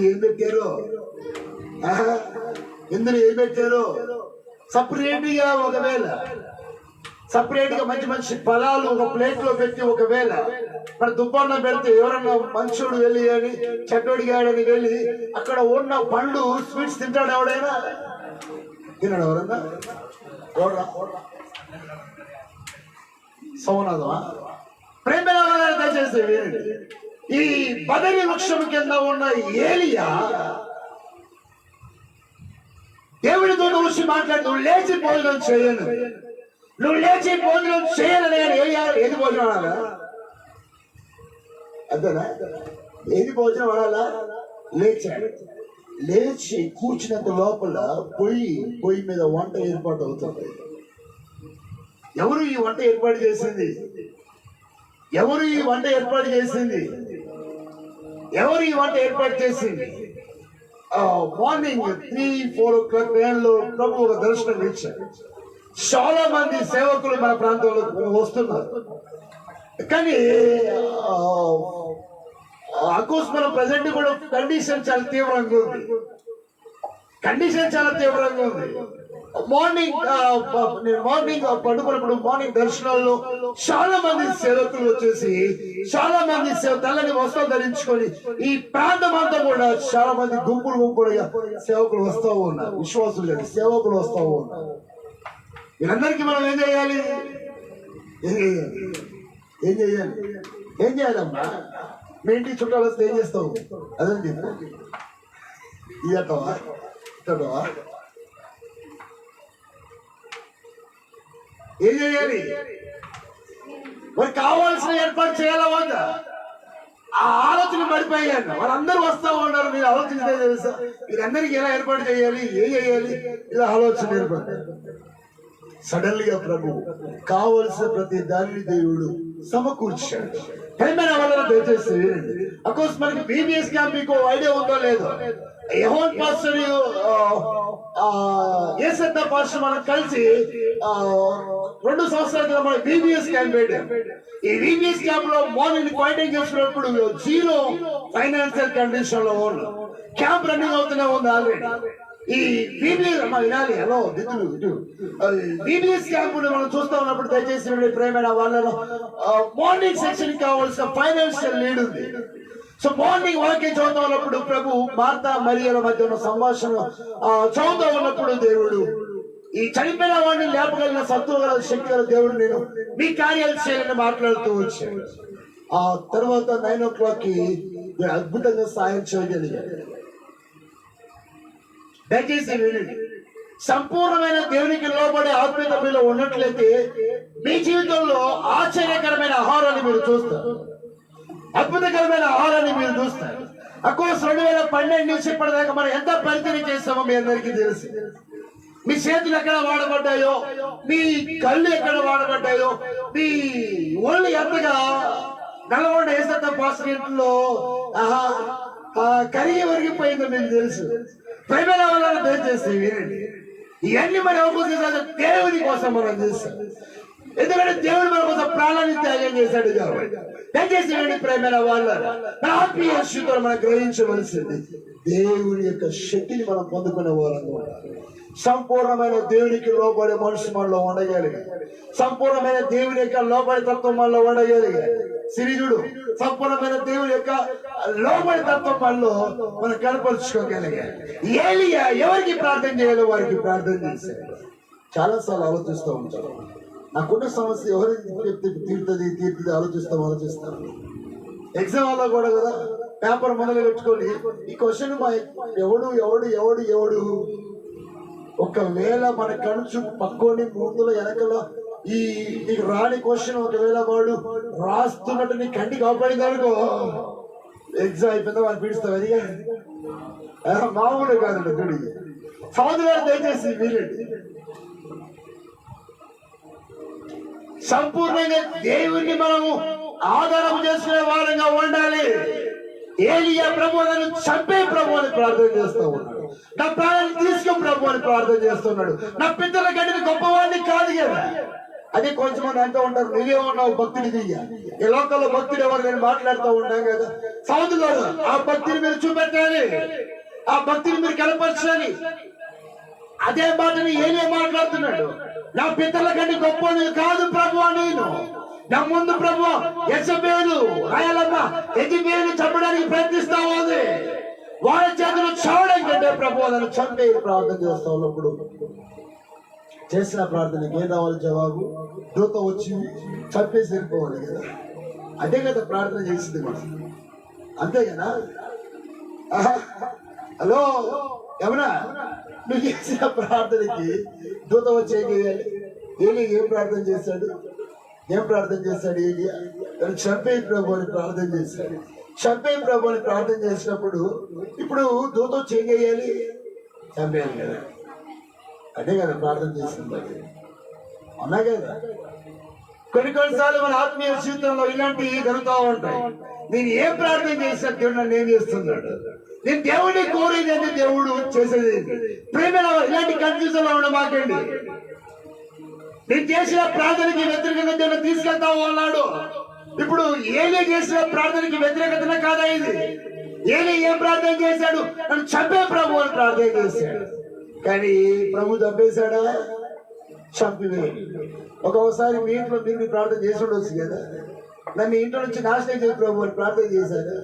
S1: ఏం పెట్టారు? ఇందులో ఏం పెట్టారు? సపరేట్ గా మంచి ఫలాలు ఒక ప్లేట్ లో పెట్టి, ఒకవేళ మన దుబ్బన్న పెడితే ఎవరన్నా మంచోడు వెళ్ళి అని చెడ్డోడికి ఆడని వెళ్ళి అక్కడ ఉన్న పండ్లు స్వీట్స్ తింటాడు ఎవడైనా? తిన్నాడు ఎవరన్నా? సౌనాదమా? ప్రేమ దయచేసి ఈ బదరి వృక్షం కింద ఉన్న ఏలియా దేవుడితో వచ్చి మాట్లాడి, నువ్వు లేచి భోజనం చేయను, నువ్వు లేచి భోజనం చేయాలని. ఏది భోజనం అనాలా? అదేనా? ఏది భోజనం అనాలా? లేచి కూర్చున్నంత లోపల పొయ్యి మీద వంట ఏర్పాటు అవుతుంది. ఎవరు ఈ వంట ఏర్పాటు చేసింది? ఎవరు ఈ వంట ఏర్పాటు చేసింది? ఎవరు ఈ వంట ఏర్పాటు చేసింది? మార్నింగ్ 3-4 o'clock టైంలో ప్రభు ఒక దర్శనం ఇచ్చారు. చాలా మంది సేవకులు మన ప్రాంతంలో వస్తున్నారు. కానీ అకోస్మరం ప్రజెంట్ కూడా కండిషన్ చాలా తీవ్రంగా ఉంది. మార్నింగ్ పడుకున్నప్పుడు మార్నింగ్ దర్శనాల్లో చాలా మంది సేవకులు వచ్చేసి, చాలా మంది తెల్లని వస్త్రం ధరించుకొని ఈ ప్రాంతం అంతా కూడా చాలా మంది గుంపులుగా సేవకులు వస్తూ ఉన్నారు. విశ్వాసులు లేదు, సేవకులు వస్తూ ఉన్నారు. వీళ్ళందరికీ మనం ఏం చేయాలి? ఏం చేయాలమ్మా? మీ ఇంటికి చుట్టాలు వస్తే ఏం చేస్తావు? అదే ఇదటవా ఏం చేయాలి? మరి కావాల్సిన ఏర్పాటు చేయాలా వద్దా? ఆ ఆలోచన పడిపోయాను. వాళ్ళందరూ వస్తా ఉన్నారు. మీరు ఆలోచించే తెలుసా? మీరందరికీ ఎలా ఏర్పాటు చేయాలి, ఏం చేయాలి? ఇలా ఆలోచన ఏర్పాటు. సడన్ గా ప్రభు కావలసిన ప్రతి దాన్ని దేవుడు సమకూర్చాడు. దయచేసి అఫ్కోర్స్ మనకి బీబీఎస్ క్యాంప్ మీకు ఐడియా ఉందో లేదో, యెహోవా పాస్టర్ ఏసన్న పాస్టర్ మనం కలిసి 2 సంవత్సరాల క్రితం మనం బీబీఎస్ క్యాంప్ పెట్టాం. ఈ బీబీఎస్ క్యాంప్ లో మార్నింగ్ క్వారంటైన్ చేసినప్పుడు 0 ఫైనాన్షియల్ కండిషన్ లో ఉన్నాం. క్యాంప్ రన్నింగ్ అవుతూనే ఉంది ఆల్రెడీ. ఈ బీబీఎస్ అమ్మ వినాలి, హలో దిద్దులు ఇటు బీబీఎస్ క్యాంపులు మనం చూస్తా ఉన్నప్పుడు దయచేసి ప్రేమైన వాళ్ళలో మార్నింగ్ సెక్షన్ కావాల్సిన ఫైనాన్షియల్ లీడ్ ఉంది. సో మార్నింగ్ వాక్యం చదువుతా ఉన్నప్పుడు ప్రభు మార్తా మరియల మధ్య ఉన్న సంభాషణ చదువుతా ఉన్నప్పుడు దేవుడు ఈ చనిపోయిన వాడిని లేపగలిగిన సత్వగల శక్తి గల దేవుడు నేను మీ కార్యాలు చేయాలని మాట్లాడుతూ వచ్చాను. ఆ తర్వాత 9 o'clock అద్భుతంగా సాయం చేయగలిగాడు. దయచేసి వినండి, సంపూర్ణమైన దేవునికి లోబడే ఆత్మీయత మీలో ఉన్నట్లయితే మీ జీవితంలో ఆశ్చర్యకరమైన ఆహారాన్ని మీరు చూస్తారు, అద్భుతకరమైన ఆహారాన్ని మీరు చూస్తారు. అకోర్స్ 2012 నుంచి ఇప్పటిదాకా మనం ఎంత పరిచయం చేస్తామో మీ అందరికీ తెలుసు. మీ చేతులు ఎక్కడ వాడబడ్డాయో, మీ కళ్ళు ఎక్కడ వాడబడ్డాయో, మీ ఒళ్ళు ఎంతగా నల్గొండ ఏసత్త పాస్టర్ ఇంట్లో కరిగి ఒరిగిపోయిందో మీకు తెలుసు. ప్రేమల వల్ల దయచేసి వినండి, ఇవన్నీ మనం అవకాశం దేవుని కోసం మనం చేస్తాం. ఎందుకంటే దేవుడు మన కోసం ప్రాణాన్ని త్యాగం చేశాడు కాబట్టి. దయచేసి వినండి ప్రేమల వాళ్ళ ఆత్మీయ శక్తితో మనం గ్రహించవలసింది దేవుని యొక్క శక్తిని మనం పొందుకునే వారు. సంపూర్ణమైన దేవునికి లోబడే మనుషు మనలో ఉండగలిగా, సంపూర్ణమైన దేవుని యొక్క లోబడి తత్వం మనలో ఉండగలిగా. సిరిజుడు సంపూర్ణమైన దేవుని యొక్క లోబడి తత్వం మనలో మనం కనపరుచుకోగలిగా. ఏలియా ఎవరికి ప్రార్థన చేయాలో వారికి ప్రార్థన చేశారు. చాలా సార్లు ఆలోచిస్తూ ఉంటారు, నాకున్న సమస్య ఎవరికి తీరుతుంది ఆలోచిస్తాను. ఎగ్జామ్ వల్ల కూడా కదా పేపర్ మొదలు పెట్టుకొని ఈ క్వశ్చన్ ఎవడు ఒకవేళ మన కనుచు పక్కోని ముందులో వెనకలో ఈ నీకు రాని క్వశ్చన్ ఒకవేళ వాడు రాస్తున్నట్టు నీ కంటికి అవపడింది అనుకో, ఎగ్జామ్ అయిపోయిందా వాళ్ళు పీడిస్తావు. అది మామూలు కాదండి. చూడండి సోదరులు దయచేసి వీరండి, సంపూర్ణంగా దేవుణ్ణి మనము ఆధారం చేసుకునే వారంగా ఉండాలి. ఏలియా ప్రభు నన్ను చంపే ప్రభు అని ప్రార్థన చేస్తూ ఉన్నాడు, నా ప్రాణాన్ని తీసుకో ప్రభు అని ప్రార్థన చేస్తున్నాడు. నా పితరుల కంటే గొప్పవాడిని కాదు కదా. అదే కొంచెంమంది అంటూ ఉంటారు, నువ్వే ఉన్నావు భక్తుడి దియ్య. ఈ లోకంలో భక్తుడు ఎవరు నేను మాట్లాడుతూ ఉంటాం కదా. సౌదులో ఆ భక్తిని మీరు చూపెట్టాలి, ఆ భక్తిని మీరు కనపరచాలి. అదే మాటని ఏలియా మాట్లాడుతున్నాడు, నా పితరుల కంటే గొప్పవాడిని కాదు ప్రభు నేను. నా ముందు ప్రభు యెజబెలు రాయలమ్మ యెజబెలు చంపడానికి ప్రయత్నిస్తా ఉంది, వాళ్ళ చేతులు చావడం కంటే ప్రభు వాళ్ళని చంపే ప్రార్థన చేస్తా ఉన్నప్పుడు చేసిన ప్రార్థనకి ఏం రావాలి జవాబు? దూత వచ్చి చంపేసి వెళ్ళిపోవాలి కదా. అదే కదా ప్రార్థన చేసింది మనం, అంతే కదా. హలో ఏమన్నా నువ్వు చేసిన ప్రార్థనకి దూత వచ్చి ఏం చేయాలి? ఏం ప్రార్థన చేశాడు? ఏలియా తను చంపే ప్రభు అని ప్రార్థన చేశాడు. చంపే ప్రభు అని ప్రార్థన చేసినప్పుడు ఇప్పుడు దూత వచ్చి ఏం చేయాలి? చంపేయాలి కదా. అదే కదా ప్రార్థన చేసింది, అన్నా కదా. కొన్నిసార్లు మన ఆత్మీయ జీవితంలో ఇలాంటివి జరుగుతూ ఉంటాయి. నేను ఏం ప్రార్థన చేసిన దేవుడు నన్ను ఏం చేస్తున్నాడు, నేను దేవుడిని కోరేది అంటే దేవుడు చేసేది ప్రేమలో. ఇలాంటి కన్ఫ్యూజన్ లో ఉండమాకండి. నేను చేసిన ప్రార్థనకి వ్యతిరేకంగా దేవుడు తీసుకెళ్తావు అన్నాడు. ఇప్పుడు ఏలే చేసిన ప్రార్థనకి వ్యతిరేకతనే కాదా ఇది? ఏలే ఏం ప్రార్థన చేశాడు? నన్ను చంపే ప్రభు అని ప్రార్థన చేశాడు. కానీ ప్రభు చంపేశాడా? చంపివేయండి. ఒక్కొక్కసారి మీ ఇంట్లో మీరు ప్రార్థన చేసి ఉండొచ్చు కదా, నన్ను ఇంట్లో నుంచి నాశనం చేసి ప్రభు అని ప్రార్థన చేశాడు.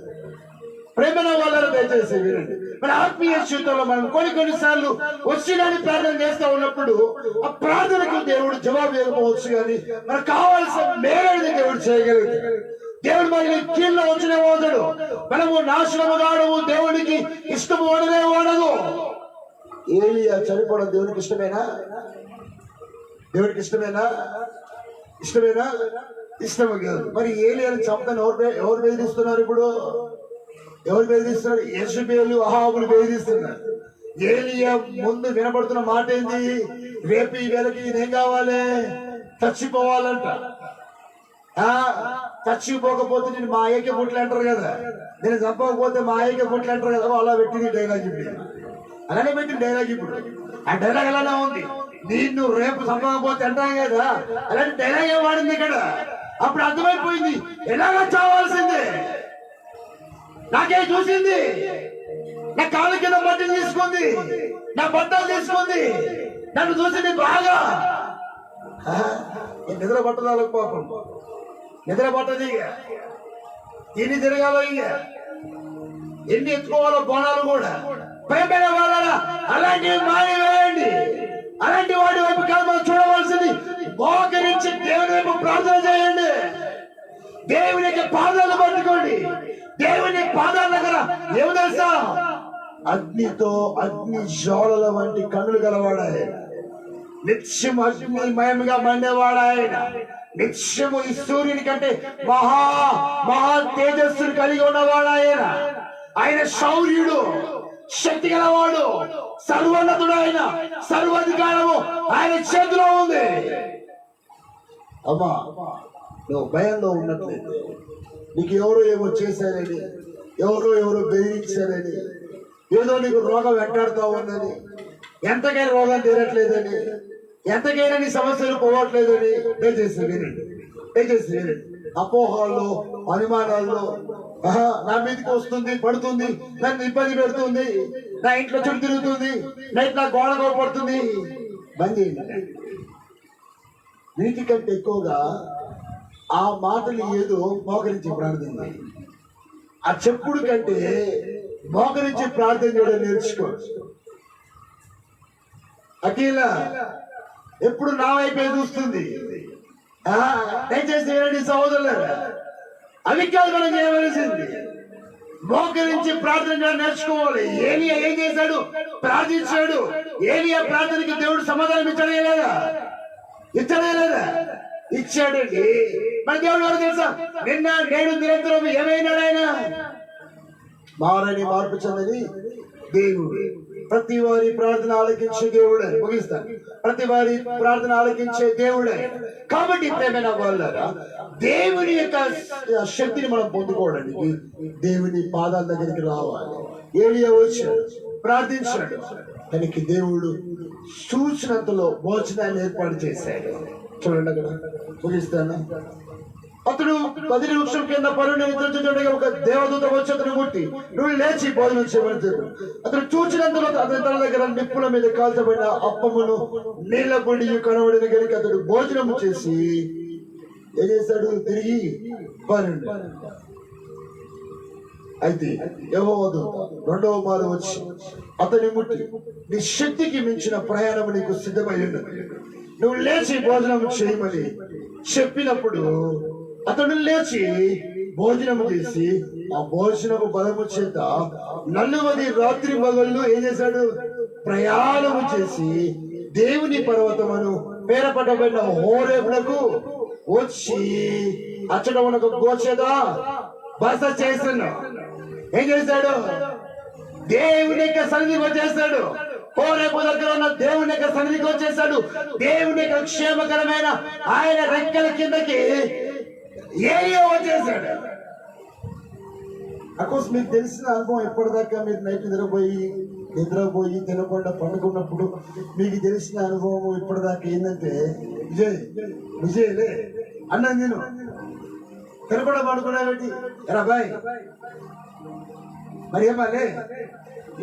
S1: ప్రేమల వాళ్ళని దయచేసి వినండి, మన ఆత్మీయ జీవితంలో మనం కొన్నిసార్లు వచ్చినాన్ని ప్రార్థన చేస్తూ ఉన్నప్పుడు ఆ ప్రార్థనకు దేవుడు జవాబు ఇవ్వకపోవచ్చు, కానీ మనకు కావాల్సిన మేరని దేవుడు చేయగలుగుతాడు. దేవుడు మనకి కీళ్ళలో వచ్చినే పోతాడు. మనము నాశనము కావడము దేవుడికి ఇష్టము వాడనే వాడదు. ఏలియా చనిపోవడం దేవుడికి ఇష్టమేనా? దేవుడికి ఇష్టమేనా? ఇష్టమే కాదు. మరి ఏలియాని చంపని ఎవరు వేధిస్తున్నారు? ఇప్పుడు ఎవరు వేధిస్తున్నారు? యెజబెలు అహాబులు వేధిస్తున్నారు. ఏలియా ముందు వినబడుతున్న మాట ఏంది? రేపు ఈ వేళకి ఏం కావాలి? చచ్చిపోవాలంట. చచ్చిపోకపోతే నేను మా అయ్యకే పుట్లు అంటారు కదా, నేను చంపకపోతే మా అయ్యకే పుట్లు అంటారు కదా. అలా పెట్టింది డైలాగ్, ఇప్పుడు అలానే పెట్టింది డైలాగ్. ఇప్పుడు ఆ డైలాగ్ అలానే ఉంది, నిన్ను రేపు చంపకపోతే అంటాం కదా, అలాంటి డైలాగ్ ఏం వాడింది ఇక్కడ. అప్పుడు అర్థమైపోయింది ఎలాగా చావాల్సిందే. నాకే చూసింది నా కాళ్ళ కింద మట్టి తీసుకుంది, నా బట్టలు తీసుకుంది, నన్ను చూసింది బాగా. నిద్ర పట్టదాలకు పాపం, నిద్ర పట్టది. ఇక ఎన్ని తిరగాలో, ఇక ఎన్ని ఎత్తుకోవాలో బోనాలు కూడా. భయపడే వాళ్ళ అలాంటివి మానేవేయండి. అలాంటి వాడి వైపు కాదు మనం చూడవలసింది. మోకరించి దేవుని వైపు ప్రార్థన చేయండి. దేవుని యొక్క పాదాలు పట్టుకోండి. దేవుని పాదాల దగ్గర ఏమి తెలుసా? అగ్నితో అగ్ని జ్వాలల వంటి కన్నులు గలవాడాయన, నిత్యం అగ్నిమయంగా మండేవాడాయన, నిత్యము ఈ సూర్యుని కంటే మహా తేజస్సును కలిగి ఉన్నవాడాయన. ఆయన శౌర్యుడు, శక్తి గలవాడు, సర్వోన్నతుడు. ఆయన సర్వాధికారము ఆయన చేతిలో ఉంది. అమ్మా, నువ్వు భయంలో ఉన్నట్లయితే, నీకు ఎవరో ఏమో చేశారని, ఎవరో బెదిరించారని, ఏదో నీకు రోగం వెంటాడుతూ ఉందని, ఎంతకైనా రోగం తీరట్లేదని, ఎంతకైనా నీ సమస్యలు పోవట్లేదని దయచేసి వినండి. అపోహాల్లో, అనుమానాల్లో, నా మీదకి వస్తుంది, పడుతుంది, నన్ను ఇబ్బంది పెడుతుంది, నా ఇంట్లో చుట్టూ తిరుగుతుంది, నైట్ నా గోడ పడుతుంది, బంద్ చేయండి. వీటికంటే ఎక్కువగా ఆ మాటలు ఏదో మోకరించి ప్రార్థన, ఆ చెప్పుడు కంటే మోకరించి ప్రార్థన చేయడం నేర్చుకో. అఖిల ఎప్పుడు నా వైపే చూస్తుంది. దయచేసి వేరే సహోదరులారా, అవి కాదు మనం చేయవలసింది. మోకరించి ప్రార్థన చేయడం నేర్చుకోవాలి. ఏలియా ఏం చేశాడు? ప్రార్థించాడు. ఏలియా ప్రార్థనకి దేవుడు సమాధానం ఇచ్చడలేదా? ఇచ్చాడండి. మన దేవుడు ఎవరు తెలుసా? నిన్న నేడు నిరంతరం ఏమైనాడు ఆయన? మారని మార్పు చెందని దేవుడు. ప్రతి వారి ప్రార్థన ఆలకించే దేవుడే. ముగిస్తాను. ప్రతి వారి ప్రార్థన ఆలకించే దేవుడే. కాబట్టి ప్రేమైన వాళ్ళారా, దేవుని యొక్క శక్తిని మనం పొందుకోవడానికి దేవుని పాదాల దగ్గరికి రావాలి. ఏలియా వచ్చాడు, ప్రార్థించాడు, తనకి దేవుడు సూచనంతలో భోజనాన్ని ఏర్పాటు చేశాడు. చూడండి అక్కడ, ముగిస్తాను. అతడు 10 నిమిషం కింద పరుని చూడగా ఒక దేవదూత వచ్చి అతను ముట్టి, నువ్వు లేచి భోజనం చేయమని చెప్పాడు. అతను చూచినంతలో అతని తన దగ్గర నిప్పుల మీద కాల్చబడిన అప్పమును నీళ్ల పొడి కనబడిన కనుక అతడు భోజనం చేసి ఏం చేశాడు? తిరిగి పరుండి. అయితే యెహోవా దూత రెండవ మారు వచ్చి అతని ముట్టి, నీ శక్తికి మించిన ప్రయాణం నీకు సిద్ధమై ఉన్నది, నువ్వు లేచి భోజనం చేయమని చెప్పినప్పుడు అతడు లేచి భోజనం చేసి ఆ భోజనము బలము చేత 40 రాత్రి పగళ్ళు ఏం చేశాడు? ప్రయాణము చేసి దేవుని పర్వతమును పేరపట్టబడిన హోరేబులకు వచ్చి అచ్చట ఉన్న గోచేద బస చేశాడు. ఏం చేశాడు? దేవుని యొక్క సన్నిధికి వచ్చేస్తాడు. హోరేబు దగ్గర ఉన్న దేవుని యొక్క సన్నిధికి వచ్చేసాడు. దేవుని యొక్క క్షేమకరమైన ఆయన రెక్కల కిందకి ఏలియా వచ్చేసాడు. అకోర్స్ మీకు తెలిసిన అనుభవం, ఎప్పటిదాకా మీరు నైట్ నిద్రపోయి తినకుండా పండుకున్నప్పుడు మీకు తెలిసిన అనుభవం ఇప్పటిదాకా ఏంటంటే, విజయలే అన్నం నేను తినకుండా పండుకున్నాబట్టి బాయ్ మరి ఏమాలే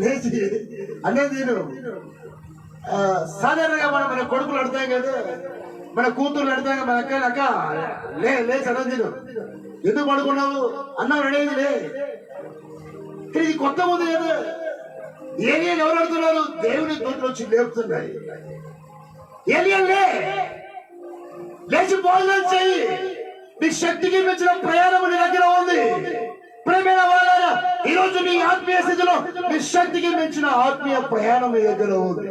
S1: లేచి అన్నం నేను. సాధారణంగా మన కొడుకులు అడతాం కదా, మన కూతుర్లు అడతాం కదా, మన అక్క లేచి అన్నం తిను. ఎందుకు పడుకున్నావు? అన్నం రెడీ లే. ఇది కొత్త ఉంది కదా. ఏలియా ఎవరు అడుగుతున్నారు? దేవుని దూతలు వచ్చి లేపుతున్నాయి. ఏలియా లేచి భోజనం చెయ్యి, నీ శక్తికి మించిన ప్రయాణం నీ దగ్గర ఉంది. ప్రేమైన వాళ్ళారా, ఈ రోజు నీ ఆత్మీయ స్థితిలో నీ శక్తికి మించిన ఆత్మీయ ప్రయాణం నీ దగ్గర ఉంది.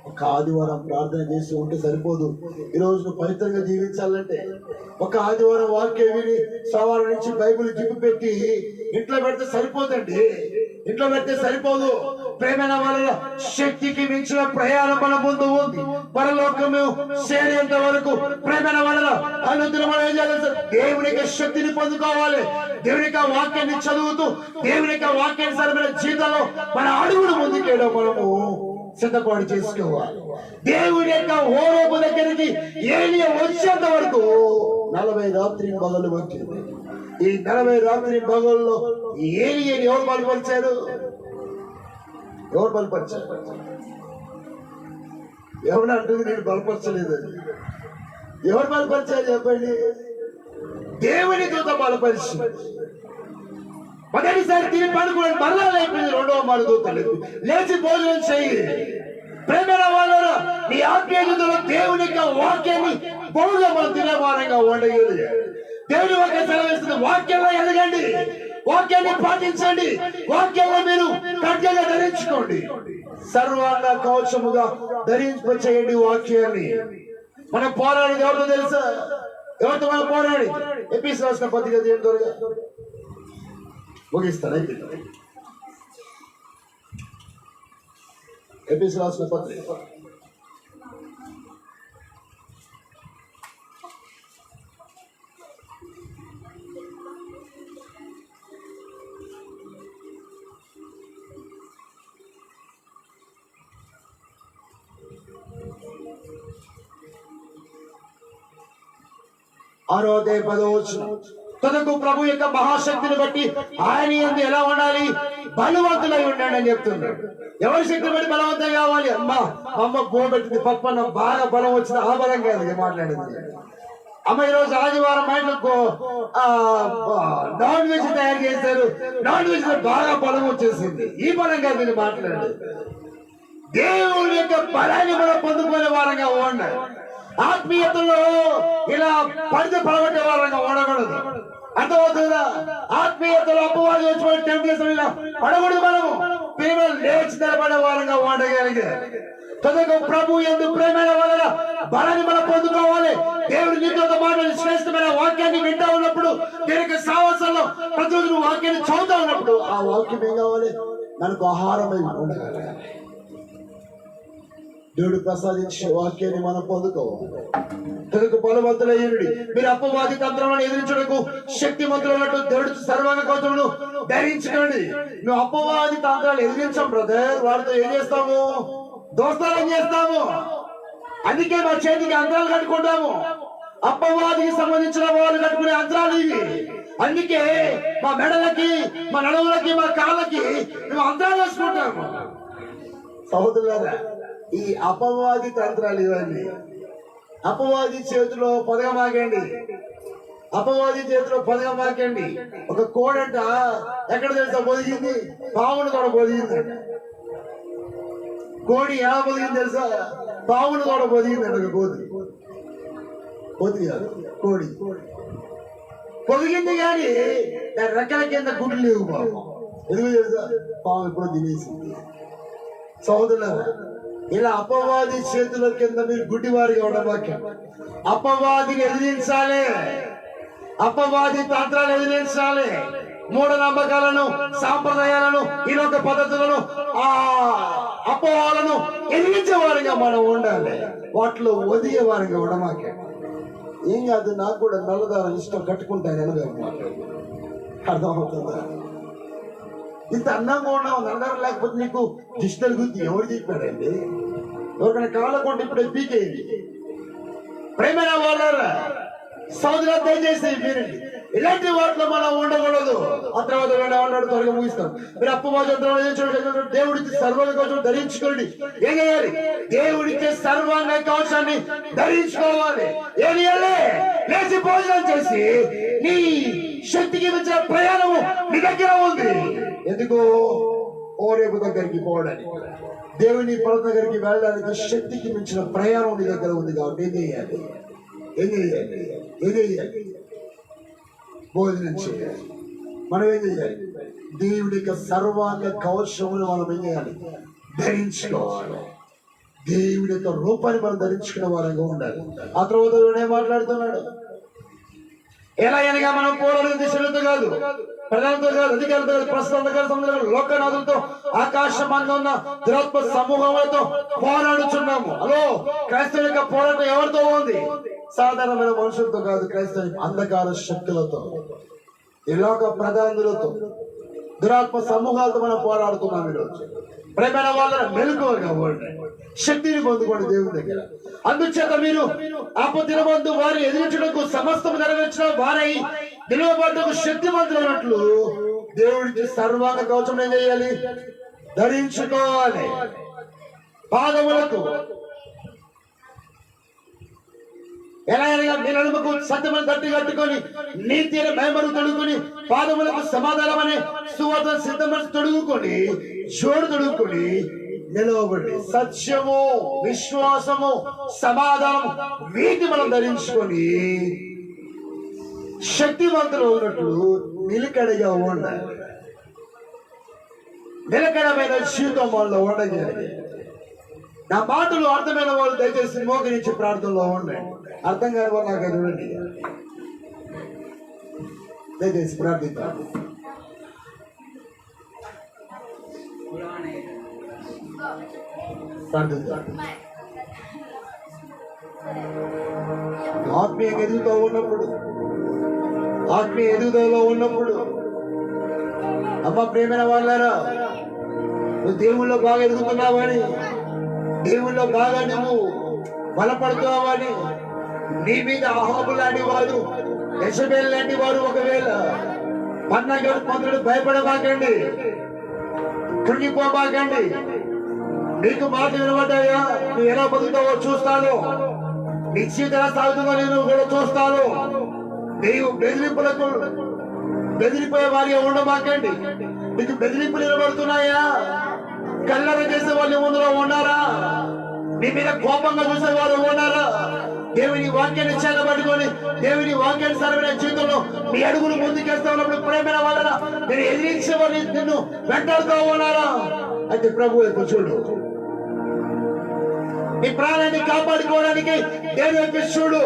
S1: ఒక ఆదివారం ప్రార్థన చేసి ఉంటే సరిపోదు. ఈ రోజు నువ్వు పవిత్రంగా జీవించాలంటే ఒక ఆదివారం వాక్యం విని సోమవారం నుంచి బైబిల్ జిప్పు పెట్టి ఇంట్లో పెడితే సరిపోదండి. ఇంట్లో పెడితే సరిపోదు. ప్రేమైన వాళ్ళ శక్తికి మించిన ప్రయాణం మన ముందు ఉంది. పరలోకము చేరేంత వరకు ప్రేమైన వాళ్ళ అనుదినం మనం ఏం చేయాలి? దేవుని యొక్క శక్తిని పొందుకోవాలి. దేవుని యొక్క వాక్యాన్ని చదువుతూ దేవుని యొక్క వాక్యానుసారమైన జీవితంలో మన అడుగును ముందుకేయడం మనము సిద్ధపాటు చేసుకోవాలి. దేవుని యొక్క హోరేబు దగ్గరికి ఏలియా వచ్చేంత వరకు 40 రాత్రి పగలు వచ్చింది. ఈ 40 రాత్రి పగల్లో ఏలియాని ఎవరు బలపరిచారు? ఎవరు బలపరిచారు? ఎవరు అంటుంది నేను బలపరచలేదని? ఎవరు బలపరిచారు చెప్పండి? దేవుని దూత బలపరిచి మొదటిసారి తిని పడుకుని మరలా లేపింది. రెండవ మారు దూత లేదు, లేచి భోజనం చేయి. ప్రేమైన వాళ్ళలో నీ ఆత్మీయ జీవితంలో దేవుని యొక్క వాక్యాన్ని బహుగా మనం తినేవారంగా ఉండగలి. దేవుని వాక్యం సెలవిస్తుంది, వాక్యంలో ఎదగండి, వాక్యాన్ని పాటించండి, వాక్యంలో మీరు ఖడ్గంగా ధరించుకోండి, సర్వాంగ కవచముగా ధరింపచేయండి వాక్యాన్ని. మనం పోరాడేది ఎవరితో తెలుసా? ఎవరితో మనం పోరాడి? ఎపిసి రాసిన పత్రిక ఏం త్వరగా ముగిస్తాను. ఎపిసి రాసిన పత్రిక 6వ అధ్యాయం 10వ వచనం. తనకు ప్రభు యొక్క మహాశక్తిని బట్టి ఆయన యందు ఎలా ఉండాలి? బలవంతులై ఉండండి అని చెప్తున్నాడు. ఎవరి శక్తిని బట్టి బలవంతం కావాలి? అమ్మ పోబెట్టింది పప్పన్న బాగా బలం వచ్చింది, ఆ బలం కాదు మాట్లాడింది. అమ్మ ఈరోజు ఆదివారం మా ఇంట్లో నాన్ వెజ్ తయారు చేశారు, నాన్ వెజ్ బాగా బలం వచ్చేసింది, ఈ బలం కాదు నేను మాట్లాడేది. దేవుని యొక్క బలాన్ని మనం పొందుకునే వారంగా ఉండాలి. ఆత్మీయతలో ఇలా పడితే పడబట్టే వారంగా ఉండకూడదు. అర్థమవుతుందా? ఆత్మీయతలో అపవాది వచ్చి టెంప్టేషన్ ఇలా పడకూడదు. మనము ప్రేమలు లేచి నిలబడే వారంగా ఉండగలిగే తనకు ప్రభు యందు ప్రేమైన వలన బలాన్ని మనం పొందుకోవాలి. దేవుడి నీతో మాట్లాడి శ్రేష్టమైన వాక్యాన్ని వింటా ఉన్నప్పుడు, దీనికి సాహసంలో ప్రతి రోజు వాక్యాన్ని చదువుతా ఉన్నప్పుడు ఆ వాక్యం ఏం కావాలి? మనకు ఆహారమై ఉండగలగాలి. దేవుడు ప్రసాదించే వాక్యాన్ని మనం పొందుకోవాలి. తనకు బలవంతులయ్యుడి. మీరు అపవాది తంత్రాలను ఎదిరించడానికి శక్తిమంతులు ఉన్నట్టు దేవుడు సర్వాంగ కవచమును ధరించుకోండి. నువ్వు అపవాది తంత్రాలు ఎదిరించాం బ్రదర్, వాడితో ఏం చేస్తాము? దోస్తారం చేస్తాము. అందుకే మా చేతికి అంతరాలు కట్టుకుంటాము. అపవాదికి సంబంధించిన వాళ్ళు కట్టుకునే అంతరాలు ఇవి. అందుకే మా మెడలకి, మా నడుములకి, మా కాళ్ళకి మేము అంతరాలు వేసుకుంటాము. సహోదరులారా, ఈ అపవాది తంత్రాలు ఇవన్నీ. అపవాది చేతిలో పదగమాకండి, అపవాది చేతిలో పదగమాకండి. ఒక కోడంట ఎక్కడ తెలుసా పొదిగింది? పావును తోడ పొదిగింది. కోడి ఎలా పొదిగింది తెలుసా? పావును తోడ పొదిగిందండి. ఒక కోతి కాదు, కోడి పొదిగింది కానీ దాని రెక్కల కింద గుడ్లు లేవు. పాపం ఎందుకు తెలుసా? పాము ఎప్పుడో తినేసింది. సోదరులారా, ఇలా అపవాది చేతుల కింద మీరు గుడ్డివారిగా ఉండబాక. అపవాదిని ఎదిరించాలి, అపవాది తంత్రాలు ఎదిరించాలి. మూఢనమ్మకాలను, సాంప్రదాయాలను, ఈ లోక పద్ధతులను, అపవాలను ఎదిరించే వారిగా మనం ఉండాలి. వాటిలో వదిలే వారిగా ఉండమాక. ఏం కాదు, నాకు కూడా నల్లదారం ఇష్టం, కట్టుకుంటాను అనగా. అర్థమవుతుందా? ఇంత అందంగా ఉన్నావు, నల్లదారం లేకపోతే నీకు దిష్టలు గురించి ఎవరు చెప్పాడండి? ఎవరికైనా కాలకుండా ఇప్పుడే పీకేయండి. ప్రేమైన వాళ్ళారా, సోదరులు దయచేసి మీరండి, ఇలాంటి వాటిలో మనం ఉండకూడదు. ఆ తర్వాత ఉన్నాడు, త్వరగా ముగిస్తాం. మీరు అప్పవాది దేవుడికి సర్వాంగ కవచం ధరించుకోండి. ఏం చేయాలి? దేవుడికి సర్వాంగ కవచాన్ని ధరించుకోవాలి. ఏం చేయాలి? లేచి భోజనం చేసి నీ శక్తికి మించిన ప్రయాణము నీ దగ్గర ఉంది. ఎందుకు? ఓరేపు దగ్గరికి పోవడానికి, దేవుని పర్వత దగ్గరికి వెళ్ళడానికి శక్తికి మించిన ప్రయాణం నీ దగ్గర ఉంది. కాబట్టి ఏం చేయాలి? ఏం చేయాలి? ఏం చేయాలి? భోజనం చేయాలి. మనం ఏం చేయాలి? దేవుడి యొక్క సర్వాంగ కవచమును మనం ఏం చేయాలి? ధరించుకోవాలి. దేవుడి యొక్క రూపాన్ని మనం ధరించుకునే వారంగా ఉండాలి. ఆ తర్వాత ఏం మాట్లాడుతున్నాడు? ఎలా అనగా మనం పోరాడే దిశలతో కాదు, ప్రధానంతో కాదు, అధికారులతో కాదు, ప్రస్తుత లోకనాథులతో, ఆకాశమంగా ఉన్న దురాత్మ సమూహములతో పోరాడుచున్నాము. హలో, క్రైస్తవ యొక్క పోరాటం ఎవరితో ఉంది? సాధారణమైన మనుషులతో కాదు, క్రైస్తవ అంధకార శక్తులతో, ఈ లోక ప్రధానులతో, దురాత్మ సమూహాలతో మనం పోరాడుతున్నాం. ఈరోజు ప్రేమైన వాళ్ళని మెలకువగా ఉండండి, శక్తిని పొందుకోండి దేవుని దగ్గర. అందుచేత మీరు ఆపదిన మందు వారిని ఎదిరించడానికి సమస్తం నెరవేర్చిన వారై నిలవబడ్డకు శక్తిమంతులు అన్నట్లు దేవుడికి సర్వాంగ కవచం ఏం చేయాలి? ధరించుకోవాలి. పాదములకు ఎలా మీ నడుముకు సత్యమని తట్టి కట్టుకొని నీతి అనే భయమను తొడుగుకొని పాదములకు సమాధానం అనే సువార్త సిద్ధమని తొడుగుకొని జోడు తొడుగుకొని నిలవబడి సత్యము, విశ్వాసము, సమాధానం వీటి మనం ధరించుకొని శక్తివంతులు ఉన్నట్లు నిలకడగా ఉండాలి. నిలకడమైన జీవితం వాళ్ళు ఉండగలి. నా మాటలు అర్థమైన వాళ్ళు దయచేసి మోకరించి ప్రార్థనలో ఉండండి. అర్థం కాని వాళ్ళు నాకు చూడండి, దయచేసి ప్రార్థిద్దాం. ఆత్మీయంగా ఎదుగుతూ ఉన్నప్పుడు, ఆత్మీయ ఎదుగుదలలో ఉన్నప్పుడు, అమ్మ ప్రేమైన వాళ్ళారా, నువ్వు దేవుళ్ళో బాగా ఎదుగుతున్నావని, దేవుళ్ళో బాగా నువ్వు బలపడుతున్నావని నీ మీద అహాబు లాంటి వారు, యెజబెల్ లాంటి వారు ఒకవేళ పన్నగడు భయపడబాకండి, కృంగిపోబాకండి. నీకు మాట వినబడ్డాయా, నువ్వు ఎలా బతుకుతావో చూస్తాను, నీ జీవితం ఎలా సాగుతుందో నేను కూడా చూస్తాను. నీవు బెదిరిపోయే వారిగా ఉండబాకండి. నీకు బెదిరింపులు నిలబడుతున్నాయా? కల్లర చేసే వాళ్ళు ముందులో ఉన్నారా? నీ మీద కోపంగా చూసే వారు ఉన్నారా? దేవుని వాక్యాన్ని చేతబట్టుకొని దేవుని వాక్యాన్ని సరైన జీవితంలో మీ అడుగులు ముందుకేస్తా ఉన్నప్పుడు ప్రేమైన వాళ్ళరా, నేను ఎదిరించే వాళ్ళు నిన్ను వెంటాడుతూ ఉన్నారా? అయితే ప్రభు వైపు చూడు. నీ ప్రాణాన్ని కాపాడుకోవడానికి దేవుని వైపు చూడు.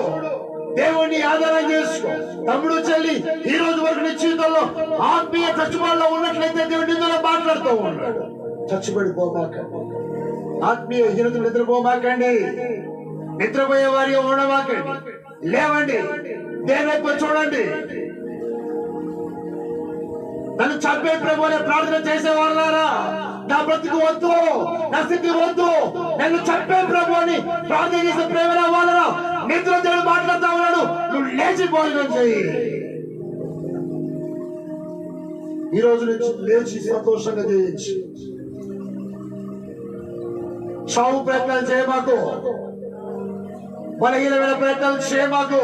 S1: దేవుణ్ణి ఆధారం చేసుకో. తమ్ముడు, చెల్లి, ఈ రోజు వరకు నీ జీవితంలో ఆత్మీయ చచ్చుబాటులో ఉన్నట్లయితే దేవుడు నిన్నులో మాట్లాడుతూ ఉన్నాడు. చచ్చుబడిపోమాకండి, ఆత్మీయ హీనతలు నిద్రపోమాకండి, నిద్రపోయే వారిగా ఉండమాకండి. లేవండి, దేవుని వైపు చూడండి. నన్ను చంపే ప్రభు అనే ప్రార్థన చేసేవాళ్ళారా, నా బ్రతుకు వద్దు, నా స్థితి వద్దు, నన్ను చంపే ప్రభు అని ప్రార్థన చేసే ప్రేమ వాళ్ళరా, నిద్ర దేవుడు మాట్లాడుతూ ఉన్నాడు. నువ్వు లేచి భోజనం చేయి. ఈ రోజు నుంచి లేచి సంతోషంగా చేయొచ్చు. చావు ప్రయత్నాలు చేయమాకు, బలహీనమైన ప్రయత్నాలు చేయమాకు.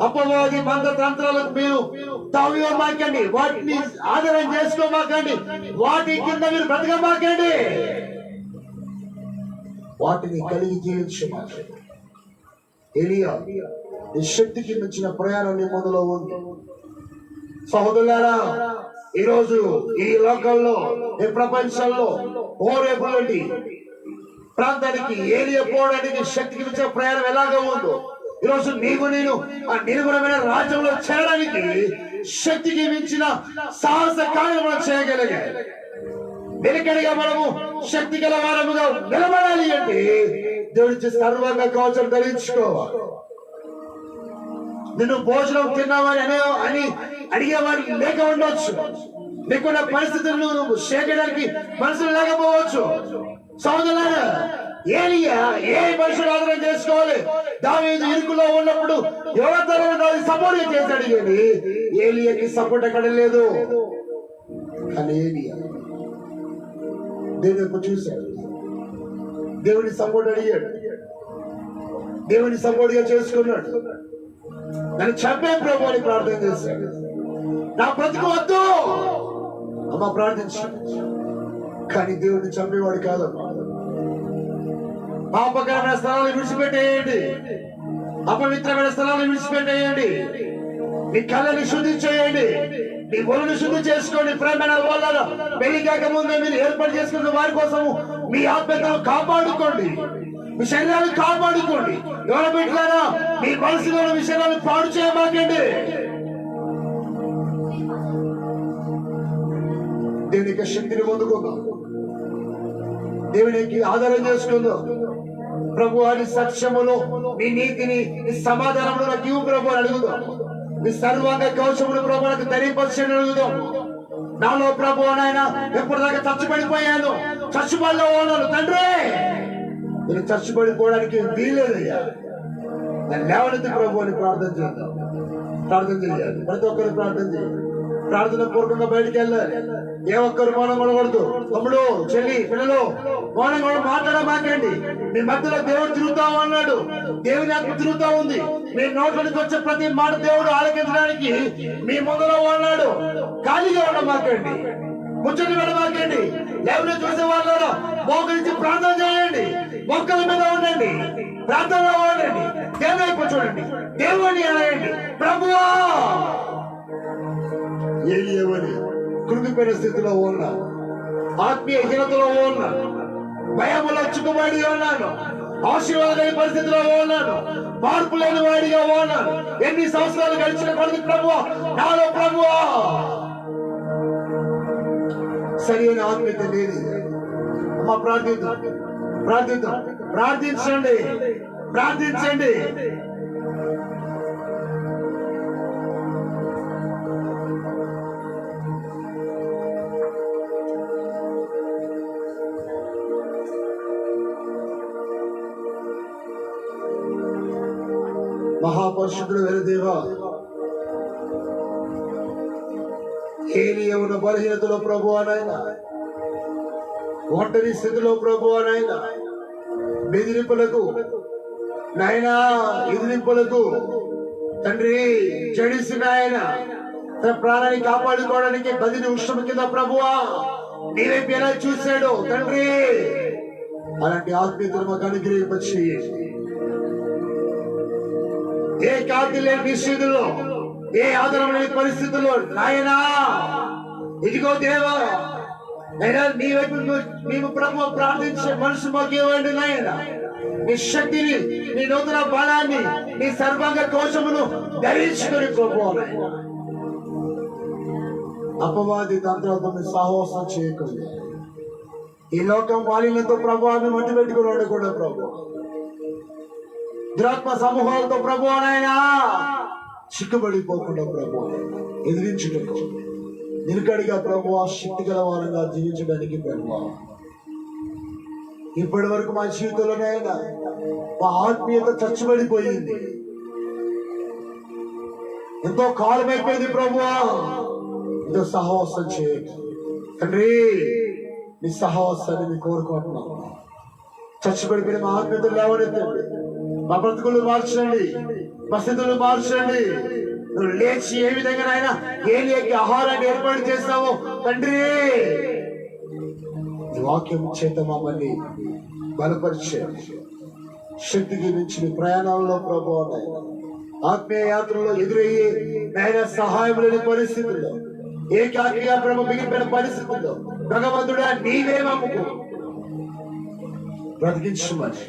S1: అపవాది మంత్ర తంత్రాలకు మీరు తావివ్వమాకండి, వాటిని ఆధారం చేసుకోమాకండి, వాటి కింద మీరు బ్రతకమాకండి, వాటిని కలిగి జీవించమాకండి. ఎలియా ఈ శక్తికి మించిన ప్రయాణం నీ మొదలో ఉంది. సహోదరులారా, ఈరోజు ఈ లోకంలో, ఈ ప్రపంచంలో ఓరేపులండి ప్రాంతానికి ఏలియా పోవడానికి శక్తికి మించిన ప్రయాణం ఎలాగో ఉందో, ఈరోజు నీవు నేను ఆ నిర్గుణమైన రాజ్యంలో చేరడానికి శక్తికి మించిన సాహస కార్యం మనం చేయగలిగాం. వెనుకడిగా మనము శక్తి గల వారముగా నిలబడాలి అంటే దేవుడి సర్వంగా కవచం ధరించుకోవాలి. నిన్ను భోజనం తిన్నావని అని అడిగేవాడికి లేక ఉండొచ్చు, నీకున్న పరిస్థితులను నువ్వు చేయడానికి మనసులు లేకపోవచ్చు. సోదరులారా, ఏలియా ఏ మనుషులు ఆధారం చేసుకోవాలి? దావీదు ఇరుకులో ఉన్నప్పుడు ఎవరితో సపోర్ట్ చేశాడు, కానీ ఏలియాకి సపోర్ట్ ఎక్కడ లేదు. కానీ ఏలియా దేవుని చూశాడు, దేవుని సపోర్ట్ అడిగాడు, దేవుని సపోర్ట్ గా చేసుకున్నాడు. నన్ను చంపే ప్రభు అని ప్రార్థన చేశాడు. నా బ్రతుకు వద్దు అమ్మ ప్రార్థించాడు, కానీ దేవుడిని చంపేవాడు కాదమ్మా. పాపకరమైన స్థలాలను విడిచిపెట్టేయండి, అపవిత్రమైన స్థలాలను విడిచిపెట్టేయండి, మీ కళ్ళని శుద్ధి చేయండి, మీ ఒళ్ళని శుద్ధి చేసుకోండి. ప్రేమైన వాళ్ళ పెళ్లి కాక ముందే మీరు ఏర్పాటు చేసుకున్న వారి కోసము మీ ఆత్మీయతను కాపాడుకోండి, మీ శరీరాన్ని కాపాడుకోండి. ఎవరు పెట్టారా మీ మనసులోని విషయాలను పాడు చేయమాకండి. దేవునికి శక్తిని పొందుకుందాం, దేవునికి ఆధారం చేసుకుందాం. ప్రభు అని సత్యములో మీ నీతిని, మీ సమాధానములు నాకు ఇవ్వు ప్రభు అని అడుగుదాం. మీ సర్వాంగ కవచములు ప్రభు నాకు ధరింపచ్చని అడుగుదాం. నాలో ప్రభు నాయన ఎప్పటిదాకా చచ్చుబడిపోయాను, చచ్చుబడిలో ఉన్నాను తండ్రి, నేను చచ్చుబడిపోవడానికి వీలేదయ్యా. నేను లేవనెత్తి ప్రభు అని ప్రార్థన చేద్దాం. ప్రార్థన చేయాలి, ప్రతి ఒక్కరు ప్రార్థన చేయాలి, ప్రార్థన పూర్వకంగా బయటికి వెళ్ళాలి. ఏ ఒక్కరు మౌనం ఉండకూడదు. తమ్ముడు, చెల్లి, పిల్లలు మౌనం కూడా మాట్లాడమాకండి. మీ మధ్యలో దేవుడు తిరుగుతా ఉన్నాడు, దేవుని ఆత్మ తిరుగుతా ఉంది. మీ నోట్లోకి వచ్చే ప్రతి మాట దేవుడు ఆలకించడానికి మీ ముందులో ఉన్నాడు. ఖాళీగా ఉండమాకండి, ముచ్చటి వెళ్ళమాకండి. ఎవరిని చూసే వాళ్ళలో మోకరించి ప్రార్థన చేయండి, మొక్కల మీద ఉండండి, ప్రార్థనలో ఉండండి, దేవుని వైపు చూడండి, దేవుని అడగండి. ప్రభువా, ఏలియావని కృంగిపోయిన స్థితిలో ఉన్నా, ఆత్మీయ హీనతలో ఉన్నా, భయములో చిక్కుబడి ఉన్నాను, ఆశీర్వాదం లేని పరిస్థితిలో ఉన్నాను, మార్పు లేని వాడిగా ఉన్నాను. ఎన్ని సంవత్సరాలు గడిచిన కొద్ది ప్రభువా, నాలో ప్రభువా సరైన ఆత్మీయత లేదు. అమ్మ, ప్రార్థిద్దాం, ప్రార్థిద్దాం, ప్రార్థించండి, ప్రార్థించండి. మహాపరిశుద్ధుడు వేరే దేవా, ఏలియా ఉన్న బలహీనతలో ప్రభువా నాయనా, ఒంటరి స్థితిలో ప్రభువా నాయనా, బెదిరింపులకు నాయనా, ఎదిరింపులకు తండ్రి జడిసిన ఆయన తన ప్రాణాన్ని కాపాడుకోవడానికి 10 నిమిషం కింద ప్రభువా నీవైపు ఎలా చూశాడు తండ్రి, అలాంటి ఆత్మీయతను మాకు అనుగ్రహించి ఏ కాంతి లేని నిశ్చితుల్లో, ఏ ఆధారం లేని పరిస్థితుల్లో నాయనా, ఇదిగో దేవా నైనా నీ వైపు మేము ప్రభు ప్రార్థించే మనసు మాకు ఇవ్వండి నాయన. నీ శక్తిని, నీ నూతన బలాన్ని, నీ సర్వాంగ కోశమును ధరించుకొని ప్రభు అపవాది తంత్రాలతో సాహసం చేయకుండా ఈ లోకం మాలిన్యంతో ప్రభావాన్ని మట్టి పెట్టుకుని ఉండకూడదు ప్రభు. దురాత్మ సమూహాలతో ప్రభు నాయనా చిక్కుబడిపోకుండా ప్రభు ఎదిరించుటకు నిలకడిగా ప్రభు శక్తి గల వారంగా జీవించడానికి ప్రభు ఇప్పటి వరకు మా జీవితంలోనైనా మా ఆత్మీయత చచ్చుబడిపోయింది, ఎంతో కాలం అయిపోయింది ప్రభు. ఎంతో సహవాసం చేయండి తండ్రి, నీ సహవాసాన్ని మీ కోరుకుంటున్నాం. చచ్చిపడిపోయిన మా ఆత్మీయతలు లేవనెత్తండి, మా బ్రతుకులు మార్చండి, మా స్థితులు మార్చండి. నువ్వు లేచి ఏ విధంగా నాయన ఏలియాకి ఆహారాన్ని ఏర్పాటు చేస్తావో తండ్రి, ఈ వాక్యం చేత మమ్మల్ని బలపరిచేయండి. శక్తికి మించిన ప్రయాణాల్లో ప్రభు ఆత్మీయ యాత్రలో ఎదురయ్యే నాయన సహాయం లేని పరిస్థితుల్లో, ఏకాకిగా ప్రభు మిగిలిపోయిన పరిస్థితుల్లో భగవంతుడా నీవే మమ్మకు బ్రతికించమని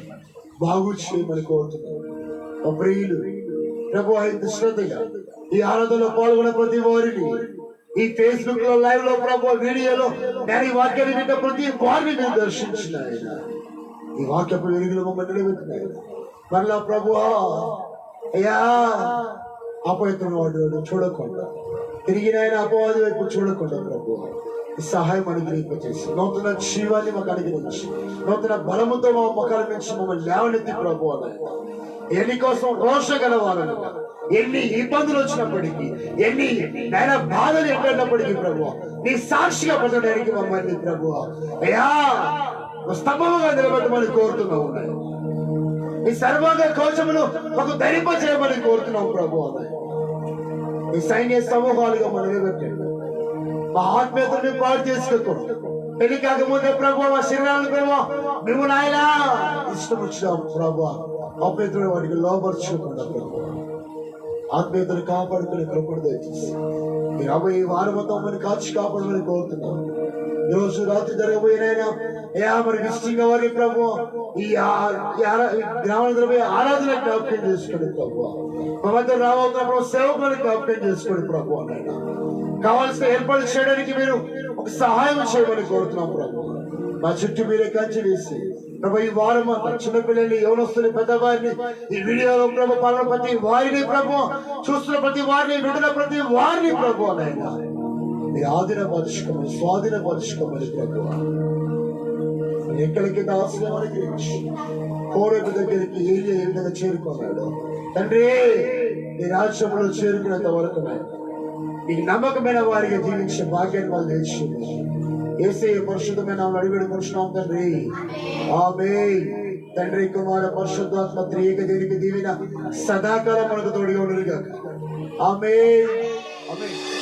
S1: బాగు చేయమని కోరుతున్నాను. మా ప్రియులు ప్రభు అయితే శ్రద్ధగా ఈ ఆరాధనలో పాల్గొన్న ప్రతి వారిని, ఈ ఫేస్బుక్ లో లైవ్ లో ప్రభు వీడియోలో నేను ఈ వాక్యాన్ని విన్న ప్రతి వారిని మీరు దర్శించిన ఆయన ఈ వాక్యపు వెలుగులో మమ్మల్ని నిలబెట్టినాయి. మరలా ప్రభు అయ్యా అపవిత్రమైన వాడు చూడకుండా, తిరిగిన ఆయన అపవాది వైపు చూడకుండా ప్రభు ఈ సహాయం అనుగ్రహింపచేసి నూతన జీవాన్ని మాకు అనుగ్రహించి, నూతన బలముతో మా ముఖాల నుంచి మమ్మల్ని లేవనెత్తి ప్రభు అన్నాయన. ఎన్ని కోసం రోష గలవారని, ఎన్ని ఇబ్బందులు వచ్చినప్పటికీ, ఎన్ని నాయన బాధలు ఎక్కడినప్పటికీ ప్రభు నీ సాక్షిగా పడడానికి మమ్మల్ని ప్రభు అయ్యా స్తంభముగా నిలబెట్టమని కోరుతున్నావు. నీ సర్వాంగ కవచమును మాకు ధరింప చేయమని కోరుతున్నావు ప్రభు. నీ సైన్య సమూహాలుగా మనం నిలబెట్టండి. మా ఆత్మీయతను పాడు చేసుకోకూడదు. పెళ్లి కాకముందే ప్రభు మా శరీరాలను ప్రభు మేము నాయన ఇష్టం వచ్చినాం ప్రభు. ఆత్మీయతను వాటికి లోపరుచుకోకుండా ప్రభు ఆత్మీయతను కాపాడుకునే కృపను దయచేసి మీరు అబ్బాయి ఈ వారం మొత్తం కాచి కాపాడమని కోరుతున్నాం. ఈ రోజు రాత్రి జరగబోయినైనా మరి నిశ్చితంగా వారి ప్రభు ఈ గ్రామంలో ఆరాధన జ్ఞాపకం చేసుకోండి ప్రభు. మా మధ్య రాబోతున్న ప్రభు సేవకులను జ్ఞాపకం చేసుకోండి ప్రభు. అన్నైనా కావాల్సిన ఏర్పాటు చేయడానికి మీరు ఒక సహాయం చేయమని కోరుతున్నాం ప్రభు. మా చుట్టూ మీరే కంచి వేసి ప్రభు ఈ వారం చిన్నపిల్లల్ని, యవనస్తుని, పెద్దవారిని ఈ వీడియోలో ప్రభు పాలన ప్రతి వారిని ప్రభు చూస్తున్న ప్రతి వారిని, వింటున్న ప్రతి వారిని ప్రభు అన్నైనా మీరు ఆధీనపరుచుకోమని, స్వాధీనపరుచుకోమని ప్రభు. ఎక్కడికి ఆశ్రయానికి కోరేపు దగ్గరికి ఏలియా ఏ విధంగా చేరుకున్నాడు తండ్రి, నీ రాజ్యంలో చేరుకునేంత వరకు నీకు నమ్మకమైన వారిగా జీవించే భాగ్యాన్ని వాళ్ళు నేర్చుకుంది. యేసయ్య పరిశుద్ధమైన అడివేడు పరిశున్నాం తండ్రి. ఆమేన్. తండ్రి కుమార పరిశుద్ధాత్మ త్రియేక దేవునికి దీవెన సదాకాలం మనకు తోడుగా ఉండును గాక. ఆమేన్. ఆమేన్.